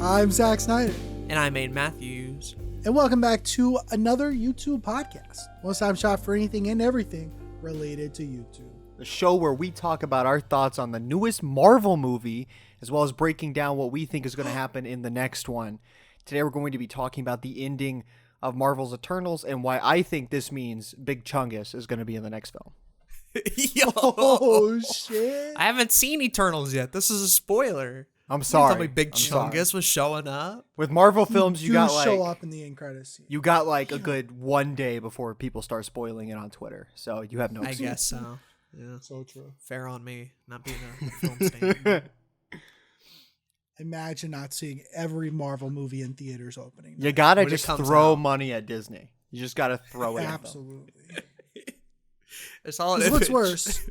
I'm Zack Snyder. And I'm Aden Matthews. And welcome back to another YouTube podcast. One-stop shop for anything and everything related to YouTube. The show where we talk about our thoughts on the newest Marvel movie, as well as breaking down what we think is going to happen in the next one. Today we're going to be talking about the ending of Marvel's Eternals and why I think this means Big Chungus is going to be in the next film. Yo. Oh, shit. I haven't seen Eternals yet. This is a spoiler. I'm sorry. Tell me Big Chungus was showing up. With Marvel films, you got show up in the end credits scene. You got like a good 1 day before people start spoiling it on Twitter. So you have no excuse. I guess so. Yeah. So true. Fair on me, not being a film stan. Imagine not seeing every Marvel movie in theaters opening. You gotta When it just comes throw out. money at Disney. You just gotta throw it at them. Absolutely. I saw an What's image. worse?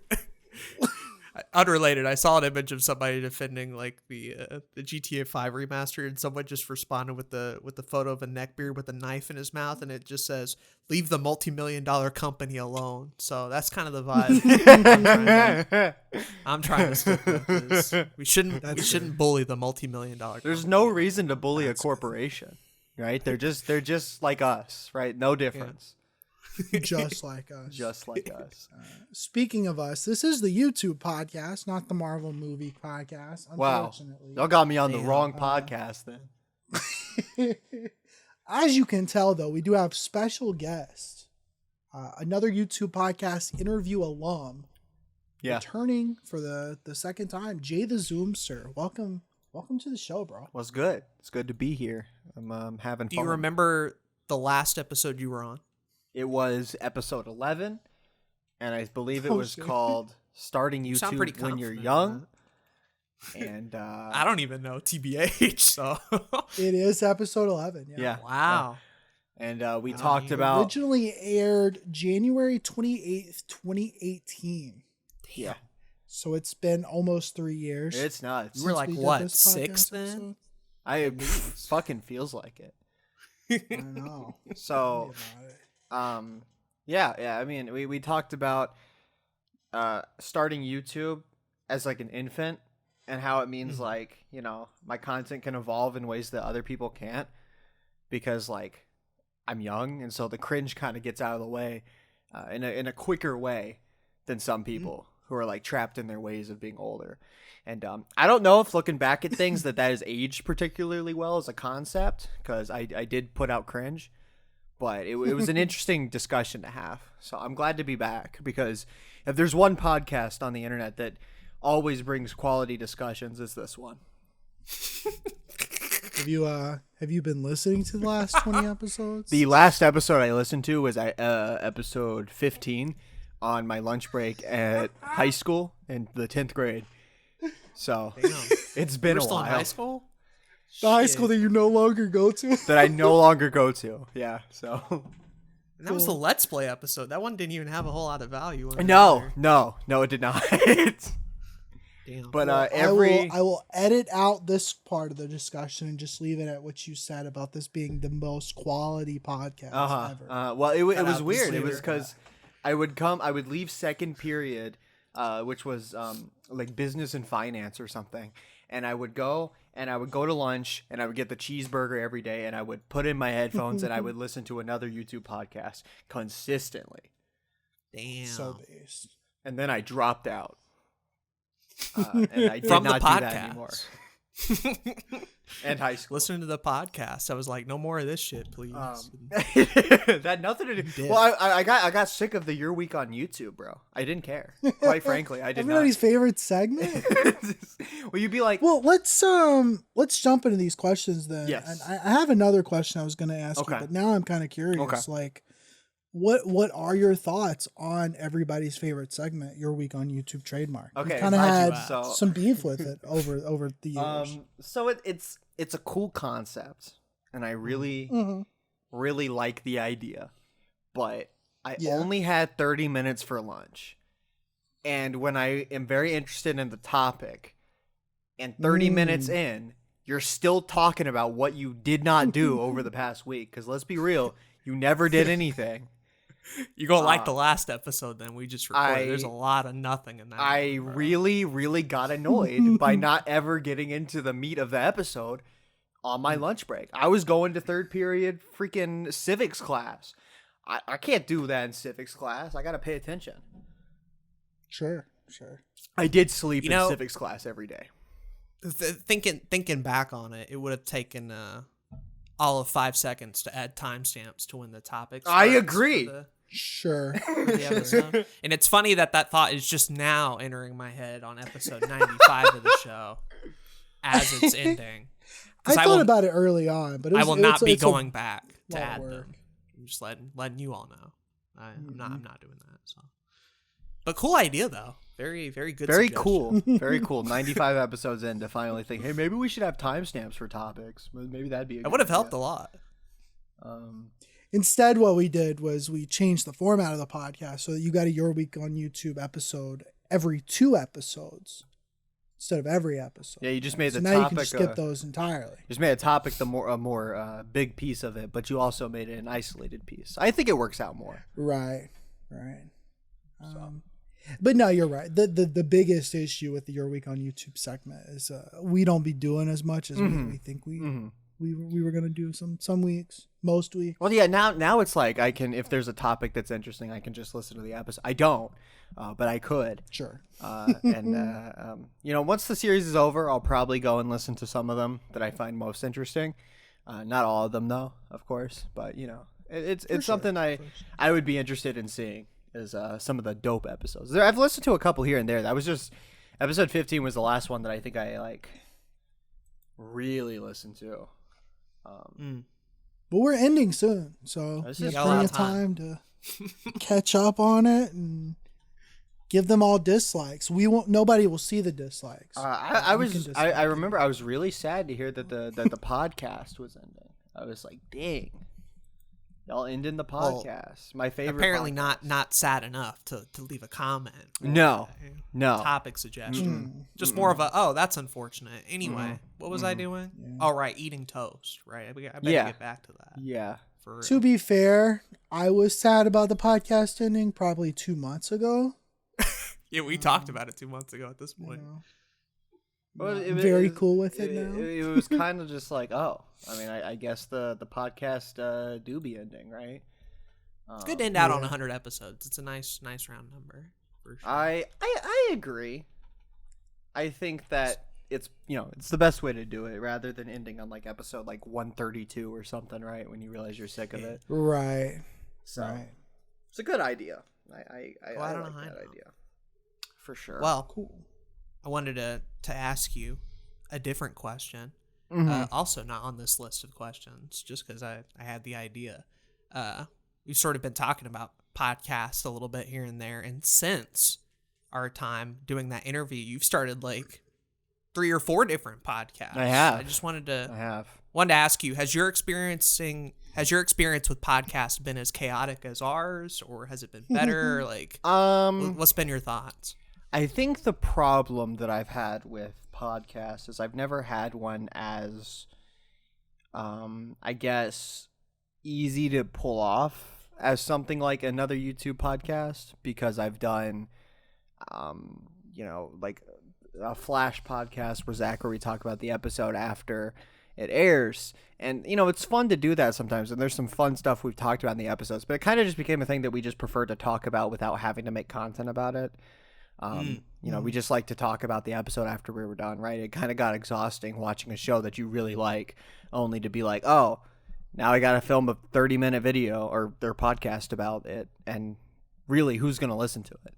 Unrelated. I saw an image of somebody defending like the GTA 5 remaster, and someone just responded with the photo of a neckbeard with a knife in his mouth, and it just says, "Leave the multi-million-dollar company alone." So that's kind of the vibe. I'm trying to stick with this. We shouldn't bully the multi-million-dollar. There's no reason to bully a corporation, right? They're just like us, right? No difference. Just like us. Just like us. Speaking of us, this is the YouTube podcast, not the Marvel movie podcast. Wow. Unfortunately. Y'all got me on the wrong podcast then. As you can tell, though, we do have special guests. Another YouTube podcast interview alum. Yeah. Returning for the second time, JaytheZoomster. Welcome to the show, bro. Well, it's good. It's good to be here. I'm having fun. Do you remember the last episode you were on? It was episode 11, and I believe it was shit. called Starting You sound YouTube pretty When You're confident, Young. And I don't even know, TBH. So It is episode 11. yeah. wow. And we Oh, talked yeah. about Originally aired January 28th, 2018. yeah. So it's been almost 3 years. It's nuts. You were like, we did what, this 6 podcast then? episode. Fucking feels like it. I know. So Tell me yeah. I mean, we talked about starting YouTube as like an infant and how it means like, you know, my content can evolve in ways that other people can't because like I'm young, and so the cringe kind of gets out of the way in a quicker way than some people who are like trapped in their ways of being older. And I don't know if looking back at things that has aged particularly well as a concept, because I did put out cringe, but it was an interesting discussion to have. So I'm glad to be back, because if there's one podcast on the internet that always brings quality discussions, it's this one. Have you been listening to the last 20 episodes? The last episode I listened to was episode 15 on my lunch break at high school in the 10th grade. So it's been We're a still while. in high school? The high school that you no longer go to? That I no longer go to. Yeah. So And that was the Let's Play episode. That one didn't even have a whole lot of value. In it no, either. it did not. Damn. But I will edit out this part of the discussion and just leave it at what you said about this being the most quality podcast ever. Well, it was out, weird. just It leave was it. because I would leave second period, which was like business and finance or something, and I would go to lunch, and I would get the cheeseburger every day, and I would put in my headphones and I would listen to another YouTube podcast consistently. Damn. So based. And then I dropped out. And I did From the not do that anymore. podcast. And high school. Listening to the podcast, I was like, no more of this shit, please. That had nothing to do. Well, I got sick of the Your Week on YouTube, bro. I didn't care. Quite frankly, I did Everybody's favorite segment. Well, you'd be like, Well, let's jump into these questions then. Yes. And I have another question I was going to ask Okay. you, but now I'm kind of curious. Okay. Like, what are your thoughts on everybody's favorite segment, Your Week on YouTube trademark? Okay, Kind of glad you had asked. some beef with it over the years. so it's a cool concept, and I really Mhm. really like the idea, but I Yeah. only had 30 minutes for lunch, and when I am very interested in the topic, and 30 minutes in, you're still talking about what you did not do over the past week. Because let's be real, you never did anything. You gonna like the last episode then we just recorded. There's a I- lot of nothing in that. I one, bro. really, really got annoyed by not ever getting into the meat of the episode on my lunch break. I was going to third period freaking civics class. I can't do that in civics class. I got to pay attention. Sure. I did sleep in civics class every day. Thinking back on it, it would have taken all of 5 seconds to add timestamps to when the topics. I agree. Sure. For the episode. And it's funny that thought is just now entering my head on episode 95 of the show as it's ending. I thought about it early on, but I will not be going back to add them. I'm just letting you all know. I'm not doing that. So, but cool idea though. Very very good. Very cool. Very cool. 95 episodes in to finally think, hey, maybe we should have timestamps for topics. Maybe that'd be. That would have helped a lot. Instead, what we did was we changed the format of the podcast so that you got a Your Week on YouTube episode every 2 episodes instead of every episode. Yeah, you just made the now topic. You can skip those entirely. Just made a topic a more big piece of it, but you also made it an isolated piece. I think it works out more. Right. But no, you're right. The biggest issue with the Your Week on YouTube segment is we don't be doing as much as we think we were gonna do some weeks, most weeks. Well, yeah. Now it's like I can, if there's a topic that's interesting, I can just listen to the episode. I don't, but I could. Sure. Once the series is over, I'll probably go and listen to some of them that I find most interesting. Not all of them, though, of course. But it's something I would be interested in seeing. Is some of the dope episodes. I've listened to a couple here and there. That was just episode 15 was the last one that I think I really listened to. But we're ending soon, so you have plenty of time to catch up on it and give them all dislikes. Nobody will see the dislikes. I remember I was really sad to hear that the podcast was ending. I was like, dang. Y'all ending the podcast. Well, my favorite. Apparently podcast. not sad enough to leave a comment. No. Topic suggestion. Just more of a, that's unfortunate. Anyway, what was I doing? Yeah. Oh, right. Eating toast. Right. I better get back to that. Yeah. For real. To be fair, I was sad about the podcast ending probably 2 months ago. Yeah, we talked about it 2 months ago at this point. Well, very cool with it now. It was kind of just like, I guess the podcast do be ending, right? It's good to end out on 100 episodes. It's a nice round number. For sure. I agree. I think that it's the best way to do it rather than ending on episode 132 or something, right? When you realize you're sick of it. Right. So it's a good idea. I like that idea. For sure. Well, cool. I wanted to ask you a different question. Also not on this list of questions, just because I had the idea. We've sort of been talking about podcasts a little bit here and there, and since our time doing that interview, you've started 3 or 4 different podcasts. I have. I just wanted to ask you, has your experience with podcasts been as chaotic as ours, or has it been better? What's been your thoughts? I think the problem that I've had with podcasts is I've never had one as, I guess, easy to pull off as something like another YouTube podcast, because I've done, a Flash podcast where Zach, where we talk about the episode after it airs. And, it's fun to do that sometimes. And there's some fun stuff we've talked about in the episodes, but it kind of just became a thing that we just prefer to talk about without having to make content about it. We just like to talk about the episode after we were done, right? It kind of got exhausting watching a show that you really like, only to be like, oh, now I got to film a 30-minute video or their podcast about it. And really, who's going to listen to it?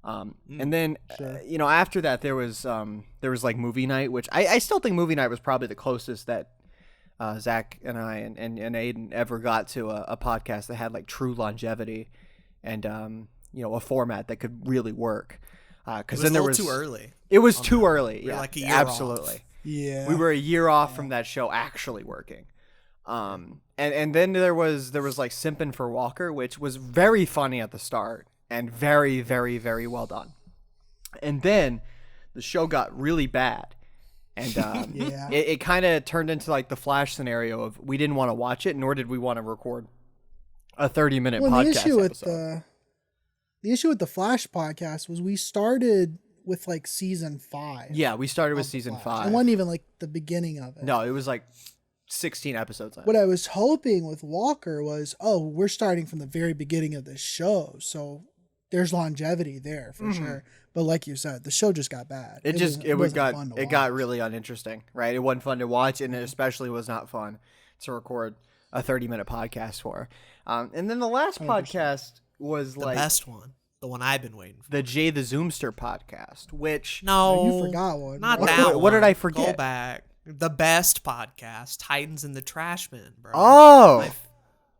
And then, after that, there was movie night, which I still think movie night was probably the closest that Zach and I and Aden ever got to a podcast that had true longevity and, a format that could really work. Because then there was too early. It was too early. Yeah, a year absolutely. Off. Yeah, we were a year off from that show actually working. And then there was Simpin' for Walker, which was very funny at the start and very, very, very well done. And then the show got really bad. And it kind of turned into the Flash scenario of we didn't want to watch it, nor did we want to record a 30-minute podcast episode. The issue with the Flash podcast was we started with season 5. Yeah, we started with season 5. It wasn't even the beginning of it. No, it was 16 episodes in. What I was hoping with Walker was, we're starting from the very beginning of the show, so there's longevity there for sure. But like you said, the show just got bad. It got really uninteresting, right? It wasn't fun to watch, and it especially was not fun to record a 30-minute podcast for. And then the last 100%. Podcast was the best one, the one I've been waiting for, the JaytheZoomster podcast. Which you forgot one. Not that one. What did I forget? Go back. The best podcast, Titans and the Trashmen, bro. Oh.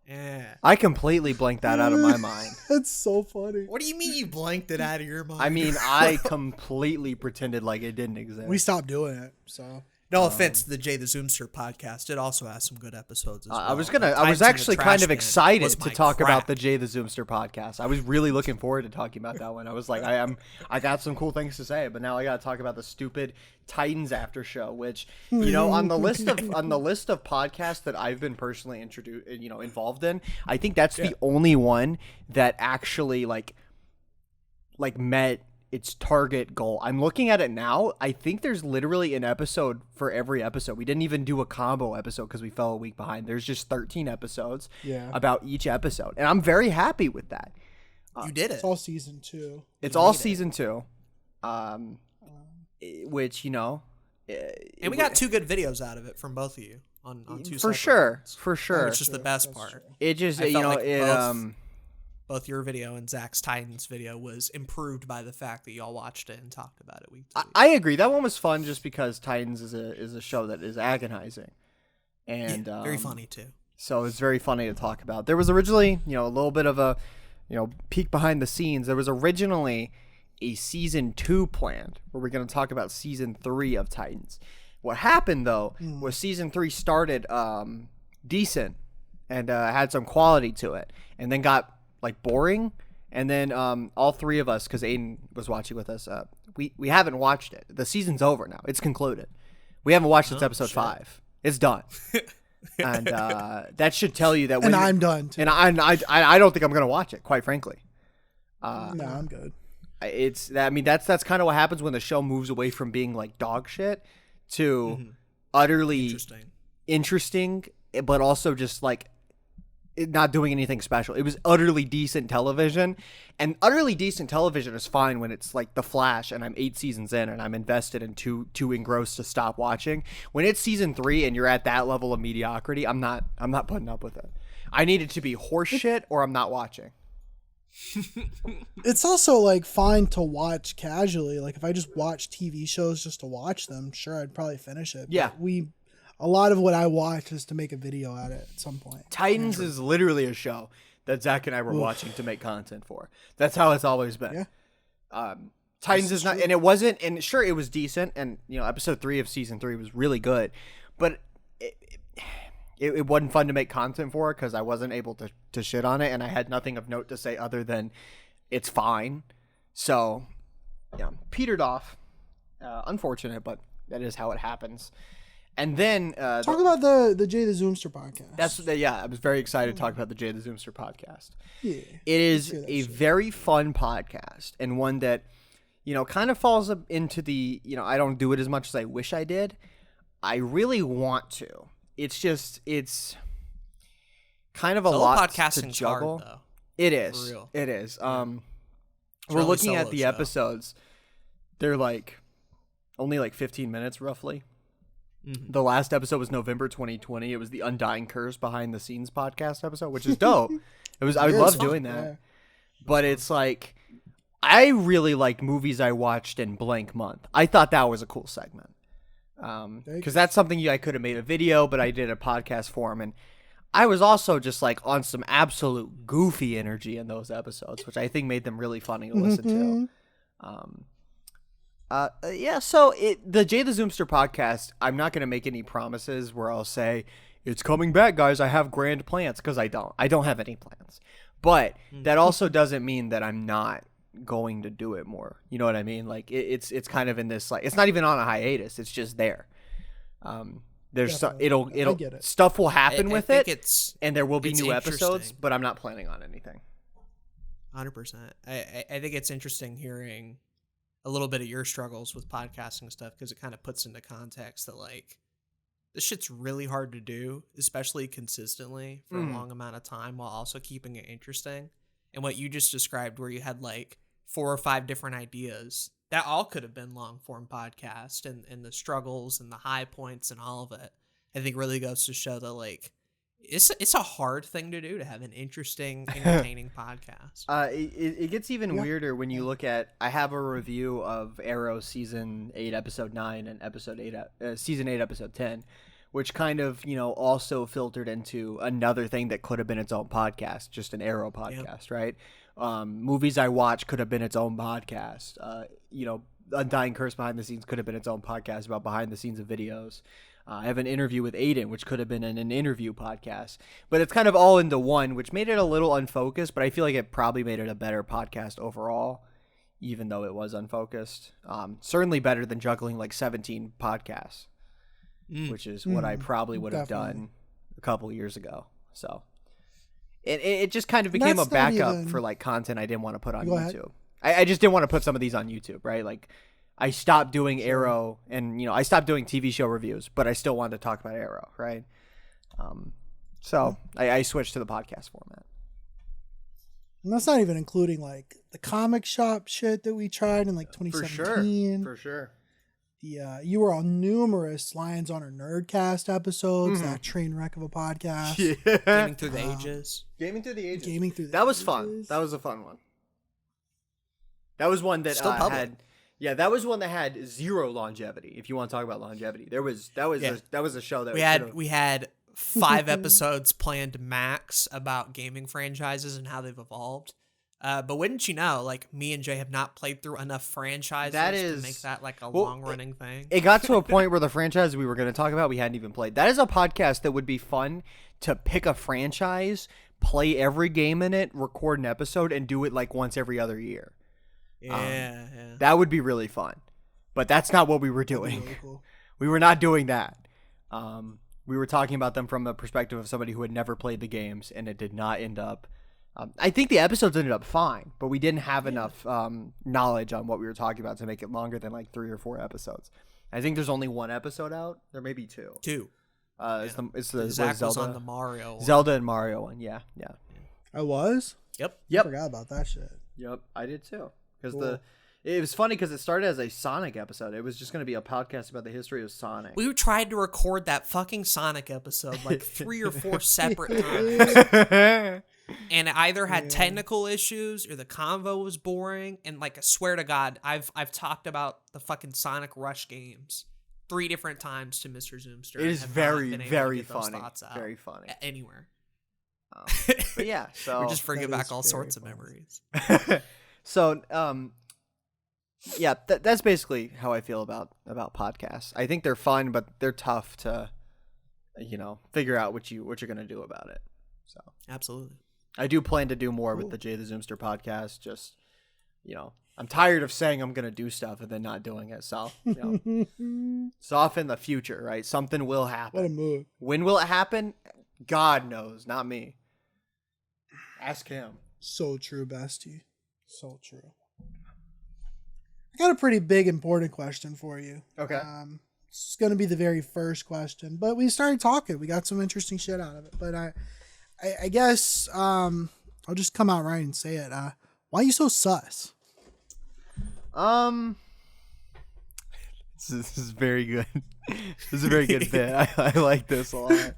Yeah. I completely blanked that out of my mind. That's so funny. What do you mean you blanked it out of your mind? I mean, I completely pretended like it didn't exist. We stopped doing it, so. No offense to the JaytheZoomster podcast. It also has some good episodes as well. I was actually kind of excited to talk about the JaytheZoomster podcast. I was really looking forward to talking about that one. I was like, I got some cool things to say, but now I got to talk about the stupid Titans after show, which, on the list of podcasts that I've been personally involved in, I think that's the only one that actually like met its target goal. I'm looking at it now. I think there's literally an episode for every episode. We didn't even do a combo episode because we fell a week behind. There's just 13 episodes about each episode, and I'm very happy with that. You did it. It's all season 2. It's all season 2. Which, and we got 2 good videos out of it from both of you on 2 for sure. Which is the best part. It just both your video and Zach's Titans video was improved by the fact that y'all watched it and talked about it week to week. I agree. That one was fun just because Titans is a show that is agonizing. And very funny too. So it's very funny to talk about. There was originally, a little bit of a, peek behind the scenes. There was originally a season 2 planned where we're going to talk about season 3 of Titans. What happened though was season 3 started decent and had some quality to it, and then got boring, and then all 3 of us, because Aden was watching with us, we haven't watched it. The season's over now. It's concluded. We haven't watched since episode 5. It's done. And that should tell you that. And I'm done too. And I don't think I'm gonna watch it, quite frankly. No, I'm good. That's kind of what happens when the show moves away from being like dog shit to utterly interesting, but also just like not doing anything special. It was utterly decent television, and utterly decent television is fine when it's like The Flash and I'm 8 seasons in and I'm invested and too engrossed to stop watching. When it's season 3 and you're at that level of mediocrity, I'm not putting up with it. I need it to be horseshit or I'm not watching. It's also like fine to watch casually. Like if I just watch TV shows just to watch them, sure, I'd probably finish it. Yeah. But a lot of what I watch is to make a video at it at some point. Titans is literally a show that Zach and I were watching to make content for. That's how it's always been. Yeah. Titans is not, and it wasn't, and sure, it was decent, and episode 3 of season 3 was really good, but it wasn't fun to make content for it because I wasn't able to shit on it, and I had nothing of note to say other than it's fine. So, petered off. Unfortunate, but that is how it happens. And then talk about the JaytheZoomster podcast. I was very excited to talk about the JaytheZoomster podcast. Yeah, it is a very fun podcast, and one that kind of falls up into the I don't do it as much as I wish I did. I really want to. It's kind of a lot to juggle. Hard, though. It is. For real. It is. We're looking at the episodes. They're only 15 minutes roughly. Mm-hmm. The last episode was November 2020. It was the Undying Curse behind the scenes podcast episode, which is dope. I love doing that. Yeah. But it's I really like movies I watched in blank month. I thought that was a cool segment. Because that's something I could have made a video, but I did a podcast for him, and I was also just on some absolute goofy energy in those episodes, which I think made them really funny to listen to. So the JaytheZoomster podcast, I'm not going to make any promises where I'll say, it's coming back, guys, I have grand plans, because I don't have any plans. But that also doesn't mean that I'm not going to do it more. You know what I mean? It's kind of in this, it's not even on a hiatus, it's just there. There's it'll stuff will happen with it, and there will be new episodes, but I'm not planning on anything. 100%. I think it's interesting hearing a little bit of your struggles with podcasting stuff, because it kind of puts into context that this shit's really hard to do, especially consistently for a long amount of time while also keeping it interesting. And what you just described, where you had like 4 or 5 different ideas, that all could have been long form podcast, and the struggles and the high points and all of it, I think really goes to show that like it's a hard thing to do, to have an interesting, entertaining podcast. It gets even weirder when you look at, I have a review of Arrow season 8 episode 9 and season 8 episode 10, which kind of, you know, also filtered into another thing that could have been its own podcast, just an Arrow podcast, right? Movies I Watch could have been its own podcast. You know, Undying Curse Behind the Scenes could have been its own podcast about behind the scenes of videos. I have an interview with Aden, which could have been an interview podcast, but it's kind of all into one, which made it a little unfocused, but I feel like it probably made it a better podcast overall, even though it was unfocused. Certainly better than juggling like 17 podcasts, which is what I probably would have done a couple years ago. So it just kind of became a backup for like content I didn't want to put on YouTube. I just didn't want to put some of these on YouTube, right? Like, I stopped doing Arrow, and, you know, I stopped doing TV show reviews, but I still wanted to talk about Arrow, right? So I switched to the podcast format. And that's not even including like the comic shop shit that we tried in like 2017. For sure. Yeah, you were on numerous Lions on our Nerdcast episodes. That train wreck of a podcast. Yeah. Gaming Through the Ages. That was fun. That was a fun one. That was one that had. Yeah, that was one that had 0 longevity. If you want to talk about longevity, that was a show that we had 5 episodes planned max about gaming franchises and how they've evolved. But wouldn't you know, like, me and Jay have not played through enough franchises to make that like a long running thing. It got to a point where the franchise we were going to talk about we hadn't even played. That is a podcast that would be fun to pick a franchise, play every game in it, record an episode, and do it like once every other year. Yeah. That would be really fun, but that's not what we were doing. Really cool. We were not doing that. We were talking about them from the perspective of somebody who had never played the games, and it did not end up. I think the episodes ended up fine, but we didn't have enough knowledge on what we were talking about to make it longer than like 3 or 4 episodes. I think there's only 1 episode out. There may be 2. 2. It's the Zach Zelda, was on the Mario one. Zelda and Mario one. Yeah. I was. Yep. I forgot about that shit. Yep, I did too. Because it was funny because it started as a Sonic episode. It was just going to be a podcast about the history of Sonic. We tried to record that fucking Sonic episode like 3 or 4 separate times. And it either had technical issues or the convo was boring. And like, I swear to God, I've talked about the fucking Sonic Rush games 3 different times to Mr. Zoomster. It is very, very funny. Very funny. Anywhere. But yeah, so we're just bringing back all sorts of memories. So, yeah, that's basically how I feel about podcasts. I think they're fun, but they're tough to, you know, figure out what you're gonna do about it. So absolutely, I do plan to do more with the JaytheZoomster podcast. Just, you know, I'm tired of saying I'm gonna do stuff and then not doing it. So, you know, it's off in the future, right? Something will happen. What a move! When will it happen? God knows, not me. Ask him. So true, bestie. So true. I got a pretty big, important question for you. Okay. It's going to be the very first question, but we started talking. We got some interesting shit out of it. But I guess I'll just come out right and say it. Why are you so sus? This is very good. This is a very good bit. I like this a lot.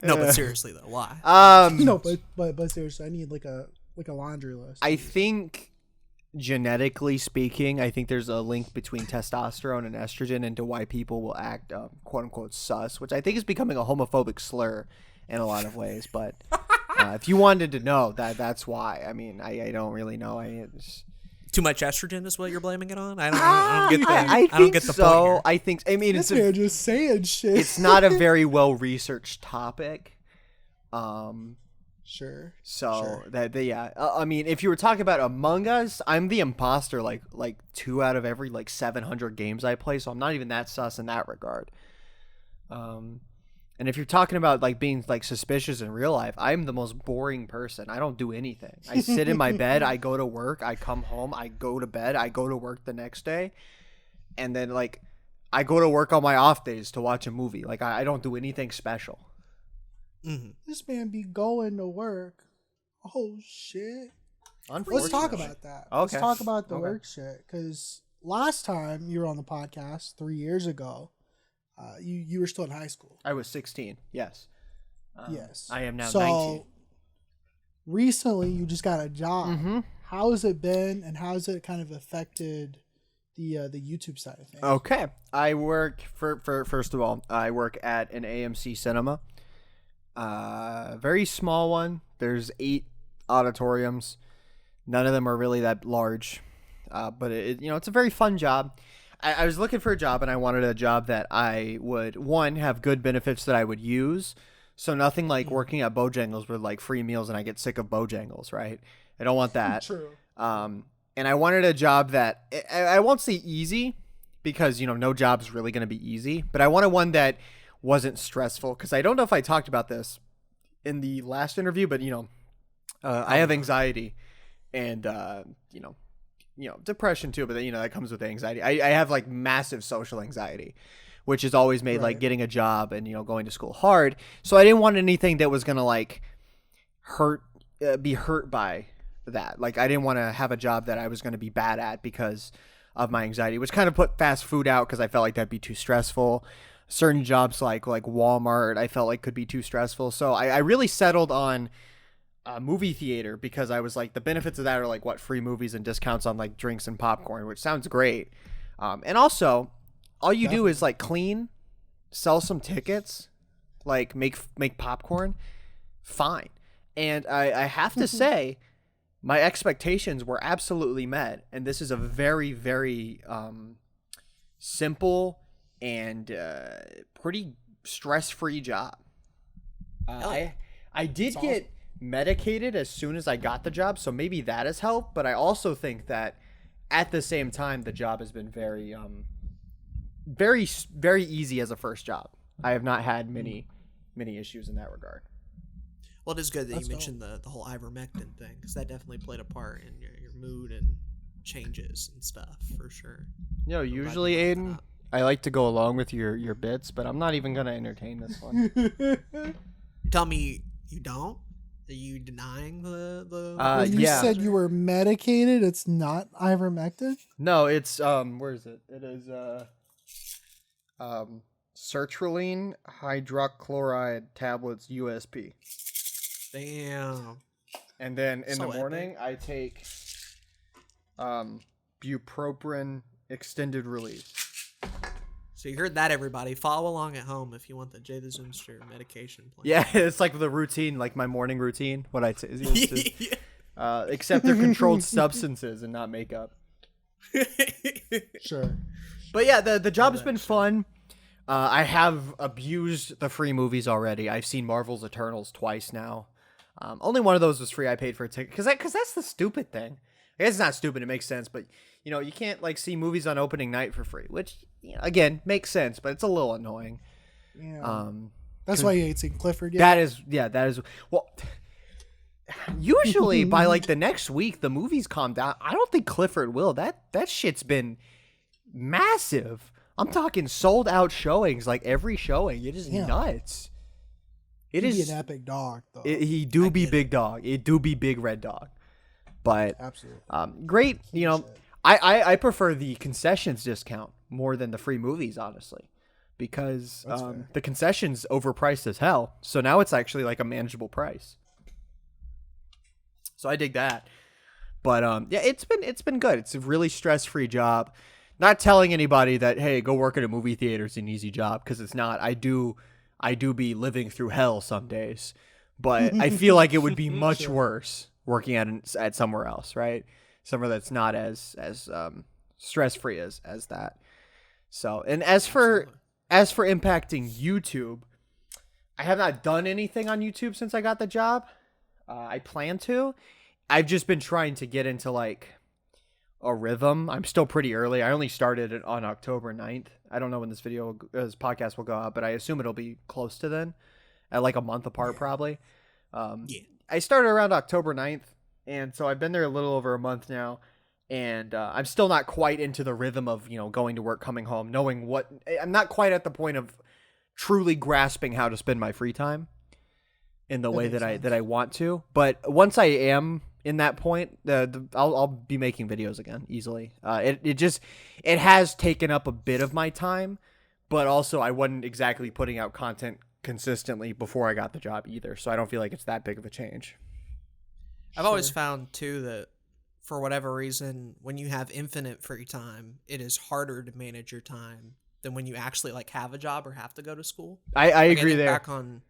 No, but seriously though, why? But seriously, I need like a laundry list. I think genetically speaking, I think there's a link between testosterone and estrogen into why people will act quote unquote sus, which I think is becoming a homophobic slur in a lot of ways. But if you wanted to know, that's why. I mean, I don't really know. Too much estrogen is what you're blaming it on? I don't get that. I don't get the point here. I think. I mean, it's just saying shit. It's not a very well researched topic. Sure. So yeah. I mean, if you were talking about Among Us, I'm the imposter. Like 2 out of every 700 games I play. So I'm not even that sus in that regard. And if you're talking about being suspicious in real life, I'm the most boring person. I don't do anything. I sit in my bed, I go to work, I come home, I go to bed, I go to work the next day. and then like I go to work on my off days to watch a movie. Like I don't do anything special. Mm-hmm. This man be going to work. Oh shit. Let's talk about that. Okay. Let's talk about the Okay. work shit. Because last time you were on the podcast 3 years ago, you were still in high school. I was 16. Yes. Yes. I am now so, 19. Recently, you just got a job. Mm-hmm. How has it been, and how has it kind of affected the YouTube side of things? Okay. I work for first of all, I work at an AMC cinema. Very small one. There's 8 auditoriums. None of them are really that large. But it's a very fun job. I was looking for a job, and I wanted a job that I would, one, have good benefits that I would use. So nothing like working at Bojangles with like free meals and I get sick of Bojangles, right? I don't want that. True. And I wanted a job that I won't say easy because, no job's really going to be easy, but I wanted one that wasn't stressful because I don't know if I talked about this in the last interview, but, I have anxiety and, depression too, but that comes with anxiety. I have like massive social anxiety, which has always made like getting a job and, going to school hard. So I didn't want anything that was going to like be hurt by that. Like I didn't want to have a job that I was going to be bad at because of my anxiety, which kind of put fast food out because I felt like that'd be too stressful. Certain jobs like Walmart, I felt like could be too stressful. So I really settled on a movie theater because I was like, the benefits of that are like free movies and discounts on like drinks and popcorn, which sounds great. And also all you do is like clean, sell some tickets, like make popcorn, fine. And I have to say, my expectations were absolutely met. And this is a very, very simple and pretty stress-free job. I did get medicated as soon as I got the job, so maybe that has helped. But I also think that at the same time, the job has been very very easy as a first job. I have not had many issues in that regard. Well, it is good that you mentioned the whole ivermectin thing because that definitely played a part in your mood and changes and stuff for sure. Usually, Aden, I like to go along with your bits, but I'm not even gonna entertain this one. You tell me you don't? Are you denying the? When you said you were medicated, it's not ivermectin? No, it's where is it? It is sertraline hydrochloride tablets USP. Damn. And then in So the morning I take bupropion extended release. So you heard that, everybody. Follow along at home if you want the JaytheZoomster medication plan. Yeah, it's like the routine, like my morning routine. What I say is except they're controlled substances and not makeup. Sure. But yeah, the job's been fun. I have abused the free movies already. I've seen Marvel's Eternals twice now. Only one of those was free. I paid for a ticket because that's the stupid thing. I guess it's not stupid. It makes sense, but you can't like see movies on opening night for free, which again makes sense, but it's a little annoying. Yeah. That's why you ain't seen Clifford yet. That is well. Usually by like the next week, the movies calm down. I don't think Clifford will. That shit's been massive. I'm talking sold out showings, like every showing. It is nuts. It is an epic dog, though. He do be big dog. It do be big red dog. But absolutely great. I prefer the concessions discount more than the free movies, honestly, because the concessions overpriced as hell. So now it's actually like a manageable price. So I dig that. But yeah, it's been good. It's a really stress-free job. Not telling anybody that, hey, go work at a movie theater is an easy job, because it's not. I do be living through hell some days, but I feel like it would be much worse working at somewhere else, right? Somewhere that's not as stress-free as that. So, and as for impacting YouTube, I have not done anything on YouTube since I got the job. I plan to. I've just been trying to get into like a rhythm. I'm still pretty early. I only started it on October 9th. I don't know when this podcast will go out, but I assume it'll be close to then, at like a month apart probably. I started around October 9th, and so I've been there a little over a month now. And I'm still not quite into the rhythm of, going to work, coming home, knowing what... I'm not quite at the point of truly grasping how to spend my free time in the way that I want to. But once I am in that point, I'll be making videos again easily. It has taken up a bit of my time, but also I wasn't exactly putting out content consistently before I got the job either, so I don't feel like it's that big of a change. I've always found too that for whatever reason, when you have infinite free time, it is harder to manage your time than when you actually like have a job or have to go to school. I agree there. Back on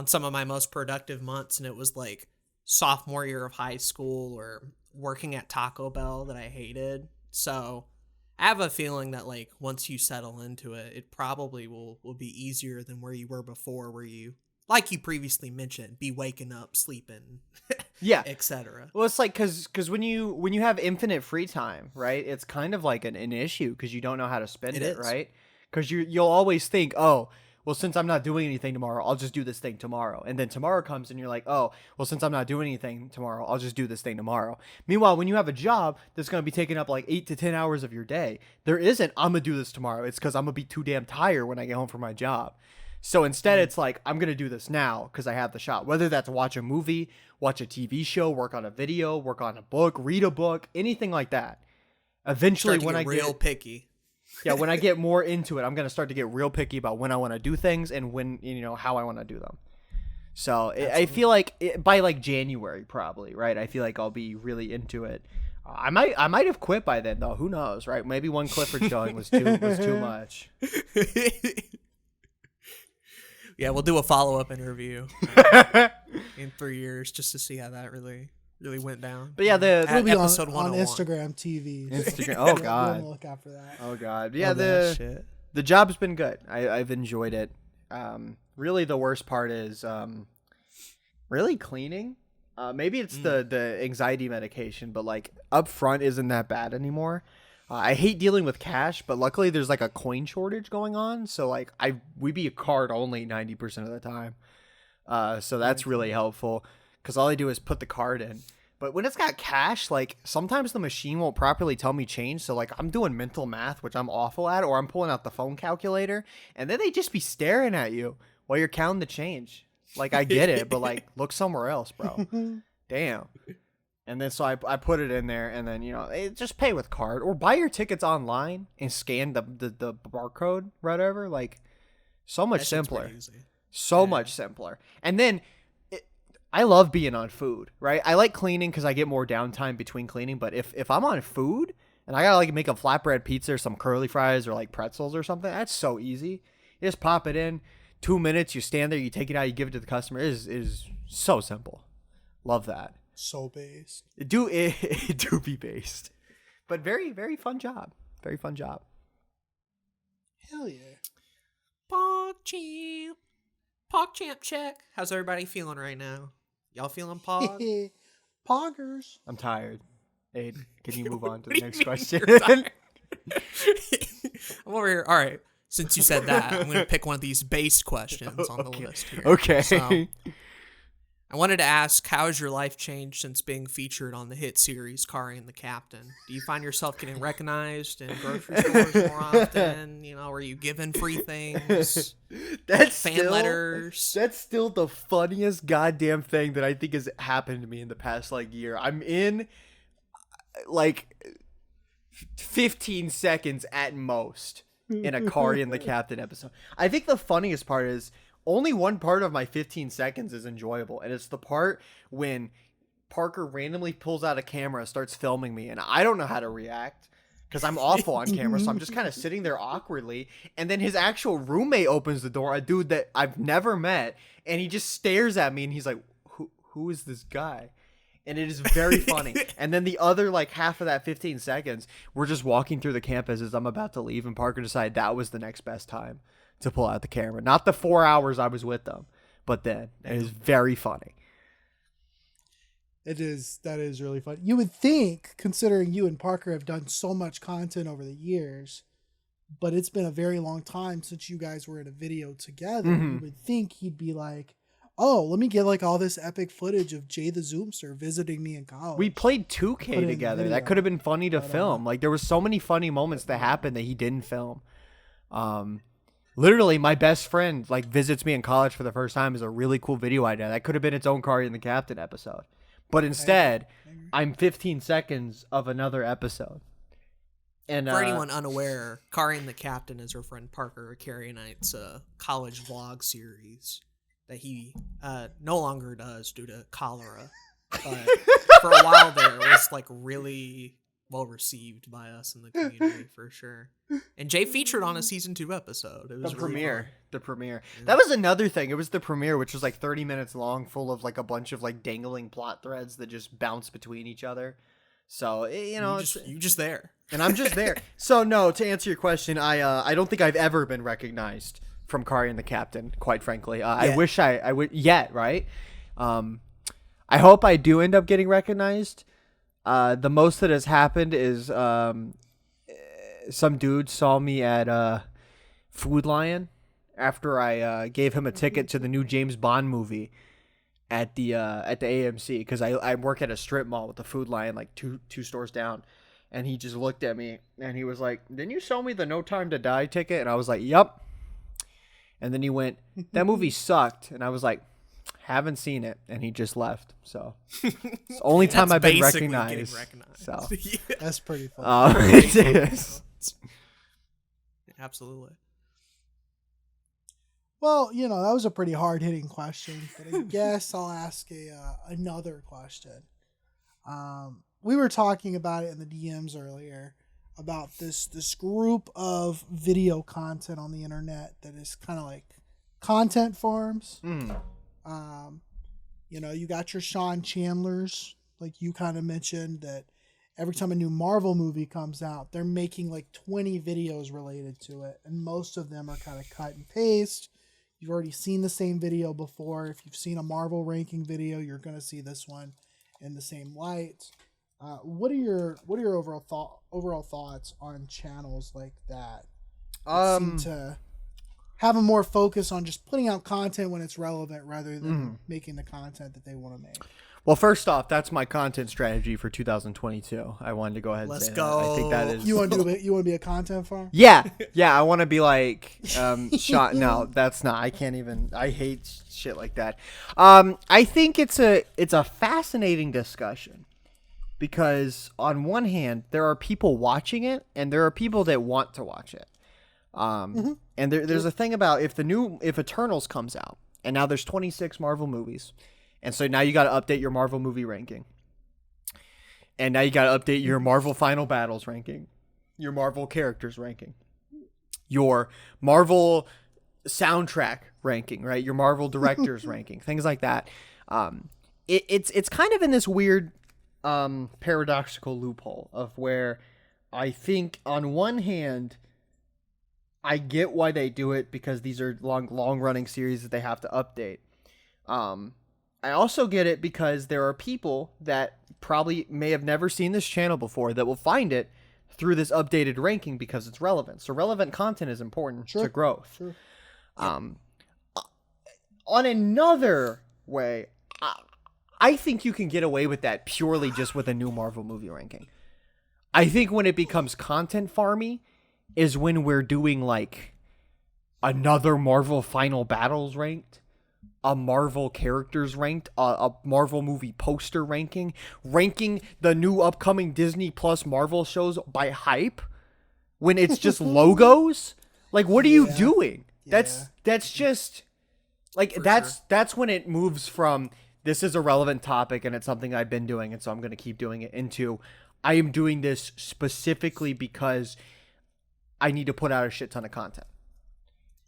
some of my most productive months, and it was like sophomore year of high school or working at Taco Bell that I hated. So I have a feeling that like once you settle into it, it probably will be easier than where you were before, where you, like you previously mentioned, be waking up, sleeping, yeah, etc. Well, it's like because when you have infinite free time, right? It's kind of like an issue because you don't know how to spend it right? Because you'll always think, oh, well, since I'm not doing anything tomorrow, I'll just do this thing tomorrow. And then tomorrow comes and you're like, oh, well, since I'm not doing anything tomorrow, I'll just do this thing tomorrow. Meanwhile, when you have a job that's going to be taking up like 8 to 10 hours of your day, there isn't, I'm going to do this tomorrow. It's because I'm going to be too damn tired when I get home from my job. So instead, it's like, I'm going to do this now because I have the shot. Whether that's watch a movie, watch a TV show, work on a video, work on a book, read a book, anything like that. Eventually, when I get real picky. Yeah, when I get more into it, I'm going to start to get real picky about when I want to do things and when, how I want to do them. So I feel like by like January, probably, right? I feel like I'll be really into it. I might have quit by then, though. Who knows, right? Maybe one Clifford showing was too much. Yeah, we'll do a follow-up interview in 3 years just to see how that really went down. But yeah, it'll be episode on Instagram TV. Instagram. Oh god. Look out for that. Oh god. Yeah, the job's been good. I've enjoyed it. Really, the worst part is really cleaning. Maybe it's the anxiety medication, but like up front isn't that bad anymore. I hate dealing with cash, but luckily there's like a coin shortage going on, so like we be a card only 90% of the time. So that's really helpful because all I do is put the card in. But when it's got cash, like sometimes the machine won't properly tell me change. So like I'm doing mental math, which I'm awful at, or I'm pulling out the phone calculator, and then they just be staring at you while you're counting the change. Like I get it, but like look somewhere else, bro. Damn. And then so I put it in there, and then just pay with card or buy your tickets online and scan the barcode, whatever. Like so much simpler, much simpler. And then I love being on food, right? I like cleaning because I get more downtime between cleaning. But if I'm on food and I gotta like make a flatbread pizza or some curly fries or like pretzels or something, that's so easy. You just pop it in, 2 minutes. You stand there, you take it out, you give it to the customer. It is so simple. Love that. So based. It do be based, but very, very fun job. Very fun job. Hell yeah. PogChamp check. How's everybody feeling right now? Y'all feeling pog? Poggers. I'm tired. Aden, can you move on to the next question? I'm over here. All right. Since you said that, I'm going to pick one of these base questions on the list here. Okay. So, I wanted to ask, how has your life changed since being featured on the hit series Kari and the Captain? Do you find yourself getting recognized in grocery stores more often? Are you given free things? That's fan letters? That's still the funniest goddamn thing that I think has happened to me in the past year. I'm in 15 seconds at most in a Kari and the Captain episode. I think the funniest part is only one part of my 15 seconds is enjoyable, and it's the part when Parker randomly pulls out a camera, starts filming me, and I don't know how to react because I'm awful on camera, so I'm just kind of sitting there awkwardly, and then his actual roommate opens the door, a dude that I've never met, and he just stares at me, and he's like, who is this guy? And it is very funny. And then the other half of that 15 seconds, we're just walking through the campus as I'm about to leave, and Parker decided that was the next best time to pull out the camera. Not the 4 hours I was with them, but then it is very funny. That is really fun. You would think, considering you and Parker have done so much content over the years, but it's been a very long time since you guys were in a video together, you would think he'd be like, oh, let me get like all this epic footage of JaytheZoomster visiting me in college. We played 2K together. That could have been funny to film. Like there was so many funny moments that happened that he didn't film. Literally, my best friend like visits me in college for the first time is a really cool video idea. That could have been its own Kari and the Captain episode. But instead, I'm 15 seconds of another episode. And for anyone unaware, Kari and the Captain is her friend Parker Carrie Knight's college vlog series that he no longer does due to cholera. But for a while there, it was like really well received by us in the community for sure. And Jay featured on a season 2 episode. It was the really premiere. fun. The premiere. Yeah. That was another thing. It was the premiere, which was like 30 minutes long, full of like a bunch of like dangling plot threads that just bounce between each other. So you know, you just there, and I'm just there. So no, to answer your question, I don't think I've ever been recognized from Kari and the Captain. Quite frankly, I wish I would yet. Right. I hope I do end up getting recognized. The most that has happened is some dude saw me at Food Lion after I gave him a ticket to the new James Bond movie at the AMC, because I work at a strip mall with the Food Lion like two stores down, and he just looked at me and he was like, "Didn't you sell me the No Time to Die ticket?" And I was like, "Yep." And then he went, "That movie sucked," and I was like, "Haven't seen it," and he just left. So it's the only time I've been recognized. So yeah. That's pretty funny. It is. Absolutely. Well, you know, that was a pretty hard-hitting question, but I guess I'll ask another question. We were talking about it in the DMs earlier about this group of video content on the internet that is kind of like content farms. You know, you got your Sean Chandlers, like you kind of mentioned, that every time a new Marvel movie comes out, they're making like 20 videos related to it, and most of them are kind of cut and paste. You've already seen the same video before. If you've seen a Marvel ranking video, you're going to see this one in the same light. What are your overall thoughts on channels like that? Seem to have a more focus on just putting out content when it's relevant rather than making the content that they want to make. Well, first off, that's my content strategy for 2022. I wanted to go ahead and say go. that. I think that is. You want to be a content farm? Yeah. I want to be like shot. No, that's not. I can't even. I hate shit like that. I think it's a fascinating discussion, because on one hand, there are people watching it and there are people that want to watch it. And there's a thing about if Eternals comes out and now there's 26 Marvel movies. And so now you got to update your Marvel movie ranking. And now you got to update your Marvel Final Battles ranking, your Marvel characters ranking, your Marvel soundtrack ranking, right? Your Marvel directors ranking, things like that. It's kind of in this weird paradoxical loophole of where I think on one hand, I get why they do it, because these are long running series that they have to update. I also get it because there are people that probably may have never seen this channel before that will find it through this updated ranking because it's relevant. So relevant content is important to growth. Sure. On another way, I think you can get away with that purely just with a new Marvel movie ranking. I think when it becomes content farmy is when we're doing like another Marvel Final Battles ranked, a Marvel characters ranked, a Marvel movie poster ranking the new upcoming Disney Plus Marvel shows by hype, when it's just logos. Like, what are you doing? Yeah. That's just like, that's when it moves from this is a relevant topic and it's something I've been doing and so I'm going to keep doing it, into I am doing this specifically because I need to put out a shit ton of content.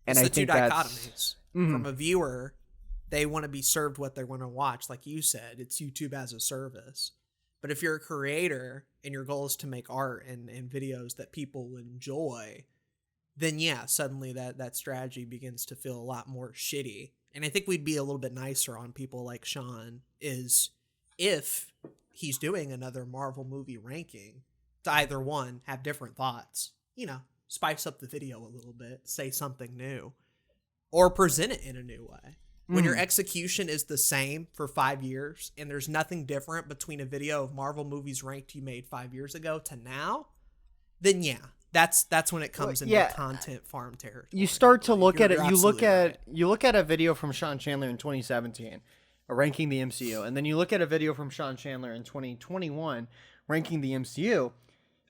And it's I the think two that's dichotomies. From a viewer, they want to be served what they want to watch. Like you said, it's YouTube as a service. But if you're a creator and your goal is to make art and videos that people enjoy, then yeah, suddenly that strategy begins to feel a lot more shitty. And I think we'd be a little bit nicer on people like Sean is if he's doing another Marvel movie ranking, to either one, have different thoughts, you know, spice up the video a little bit, say something new, or present it in a new way. When your execution is the same for 5 years and there's nothing different between a video of Marvel movies ranked you made 5 years ago to now, then yeah, that's when it comes into content farm territory. You start to look at it. Right. You look at a video from Sean Chandler in 2017, ranking the MCU, and then you look at a video from Sean Chandler in 2021, ranking the MCU.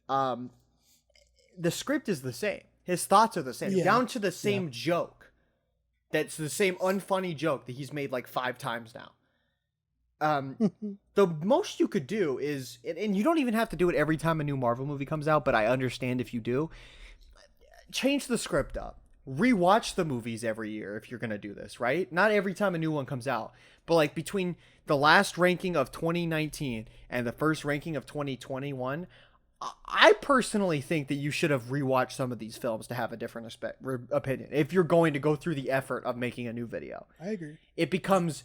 The script is the same. His thoughts are the same, down to the same joke. That's the same unfunny joke that he's made like 5 times now. The most you could do is, and you don't even have to do it every time a new Marvel movie comes out, but I understand if you do, change the script up. Rewatch the movies every year if you're going to do this, right? Not every time a new one comes out, but like between the last ranking of 2019 and the first ranking of 2021, I personally think that you should have rewatched some of these films to have a different opinion. If you're going to go through the effort of making a new video, I agree. It becomes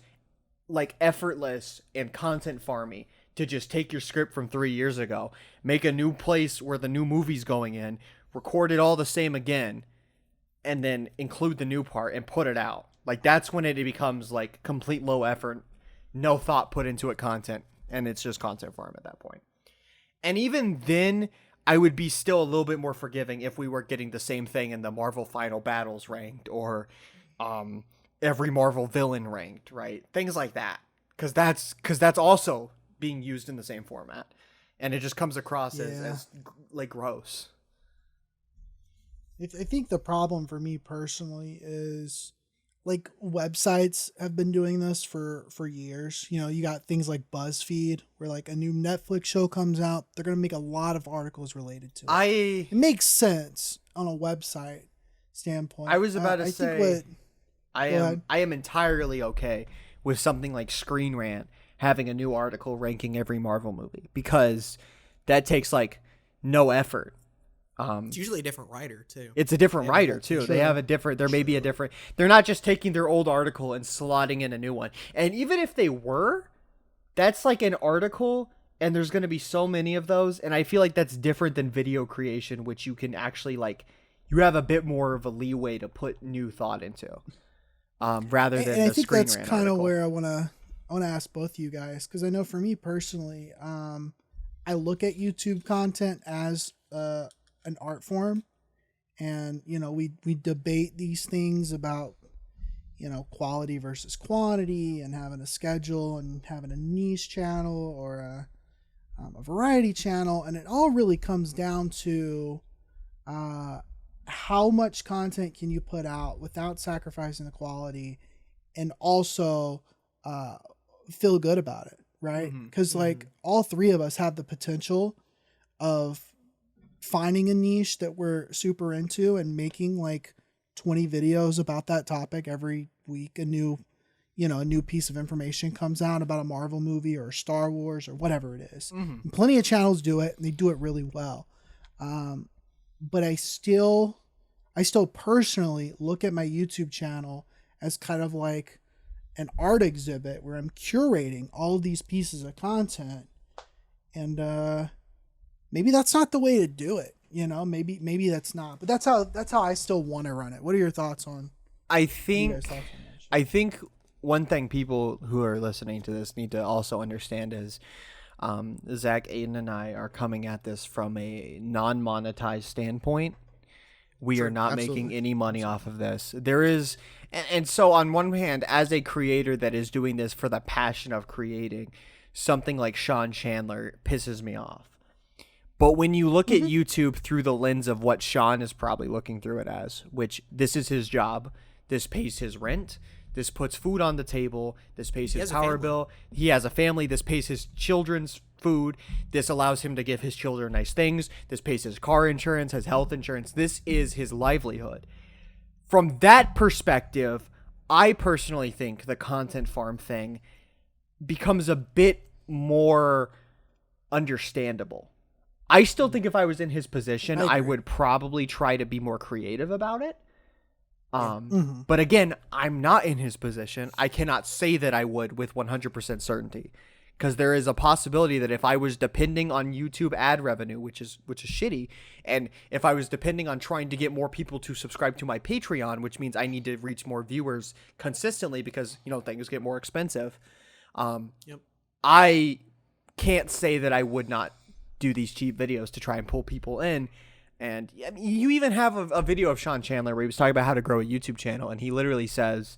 like effortless and content farmy to just take your script from 3 years ago, make a new place where the new movie's going in, record it all the same again, and then include the new part and put it out. Like that's when it becomes like complete low effort, no thought put into it content, and it's just content farm at that point. And even then, I would be still a little bit more forgiving if we were getting the same thing in the Marvel Final Battles ranked or every Marvel villain ranked, right? Things like that. Because that's also being used in the same format. And it just comes across as like gross. I think the problem for me personally is like websites have been doing this for years. You know, you got things like BuzzFeed where like a new Netflix show comes out. They're going to make a lot of articles related to it. It makes sense on a website standpoint. I was about to say, I am entirely okay with something like Screen Rant having a new article ranking every Marvel movie because that takes like no effort. It's usually a different writer too. It's a different writer too. True. They have a different, there may be a different, they're not just taking their old article and slotting in a new one. And even if they were, that's like an article and there's going to be so many of those. And I feel like that's different than video creation, which you can actually like, you have a bit more of a leeway to put new thought into, rather than and the Screen Rant I think that's kind of article. where I want to ask both you guys. Cause I know for me personally, I look at YouTube content as, an art form, and you know we debate these things about, you know, quality versus quantity and having a schedule and having a niche channel or a variety channel, and it all really comes down to how much content can you put out without sacrificing the quality and also feel good about it, right? Because like all three of us have the potential of finding a niche that we're super into and making like 20 videos about that topic every week. A new piece of information comes out about a Marvel movie or Star Wars or whatever it is. And plenty of channels do it and they do it really well. But I still personally look at my YouTube channel as kind of like an art exhibit where I'm curating all these pieces of content, and maybe that's not the way to do it. You know, maybe that's not, but that's how I still want to run it. What are your thoughts on? I think one thing people who are listening to this need to also understand is, Zach, Aden, and I are coming at this from a non-monetized standpoint. We are not making any money off of this. There is, and so on one hand, as a creator that is doing this for the passion of creating, something like Sean Chandler pisses me off. But when you look at YouTube through the lens of what Sean is probably looking through it as, which this is his job, this pays his rent, this puts food on the table, this pays his power bill, he has a family, this pays his children's food, this allows him to give his children nice things, this pays his car insurance, his health insurance, this is his livelihood. From that perspective, I personally think the content farm thing becomes a bit more understandable. I still think if I was in his position, I would probably try to be more creative about it. But again, I'm not in his position. I cannot say that I would with 100% certainty because there is a possibility that if I was depending on YouTube ad revenue, which is shitty, and if I was depending on trying to get more people to subscribe to my Patreon, which means I need to reach more viewers consistently because, you know, things get more expensive. I can't say that I would not do these cheap videos to try and pull people in. And I mean, you even have a video of Sean Chandler where he was talking about how to grow a YouTube channel, and he literally says,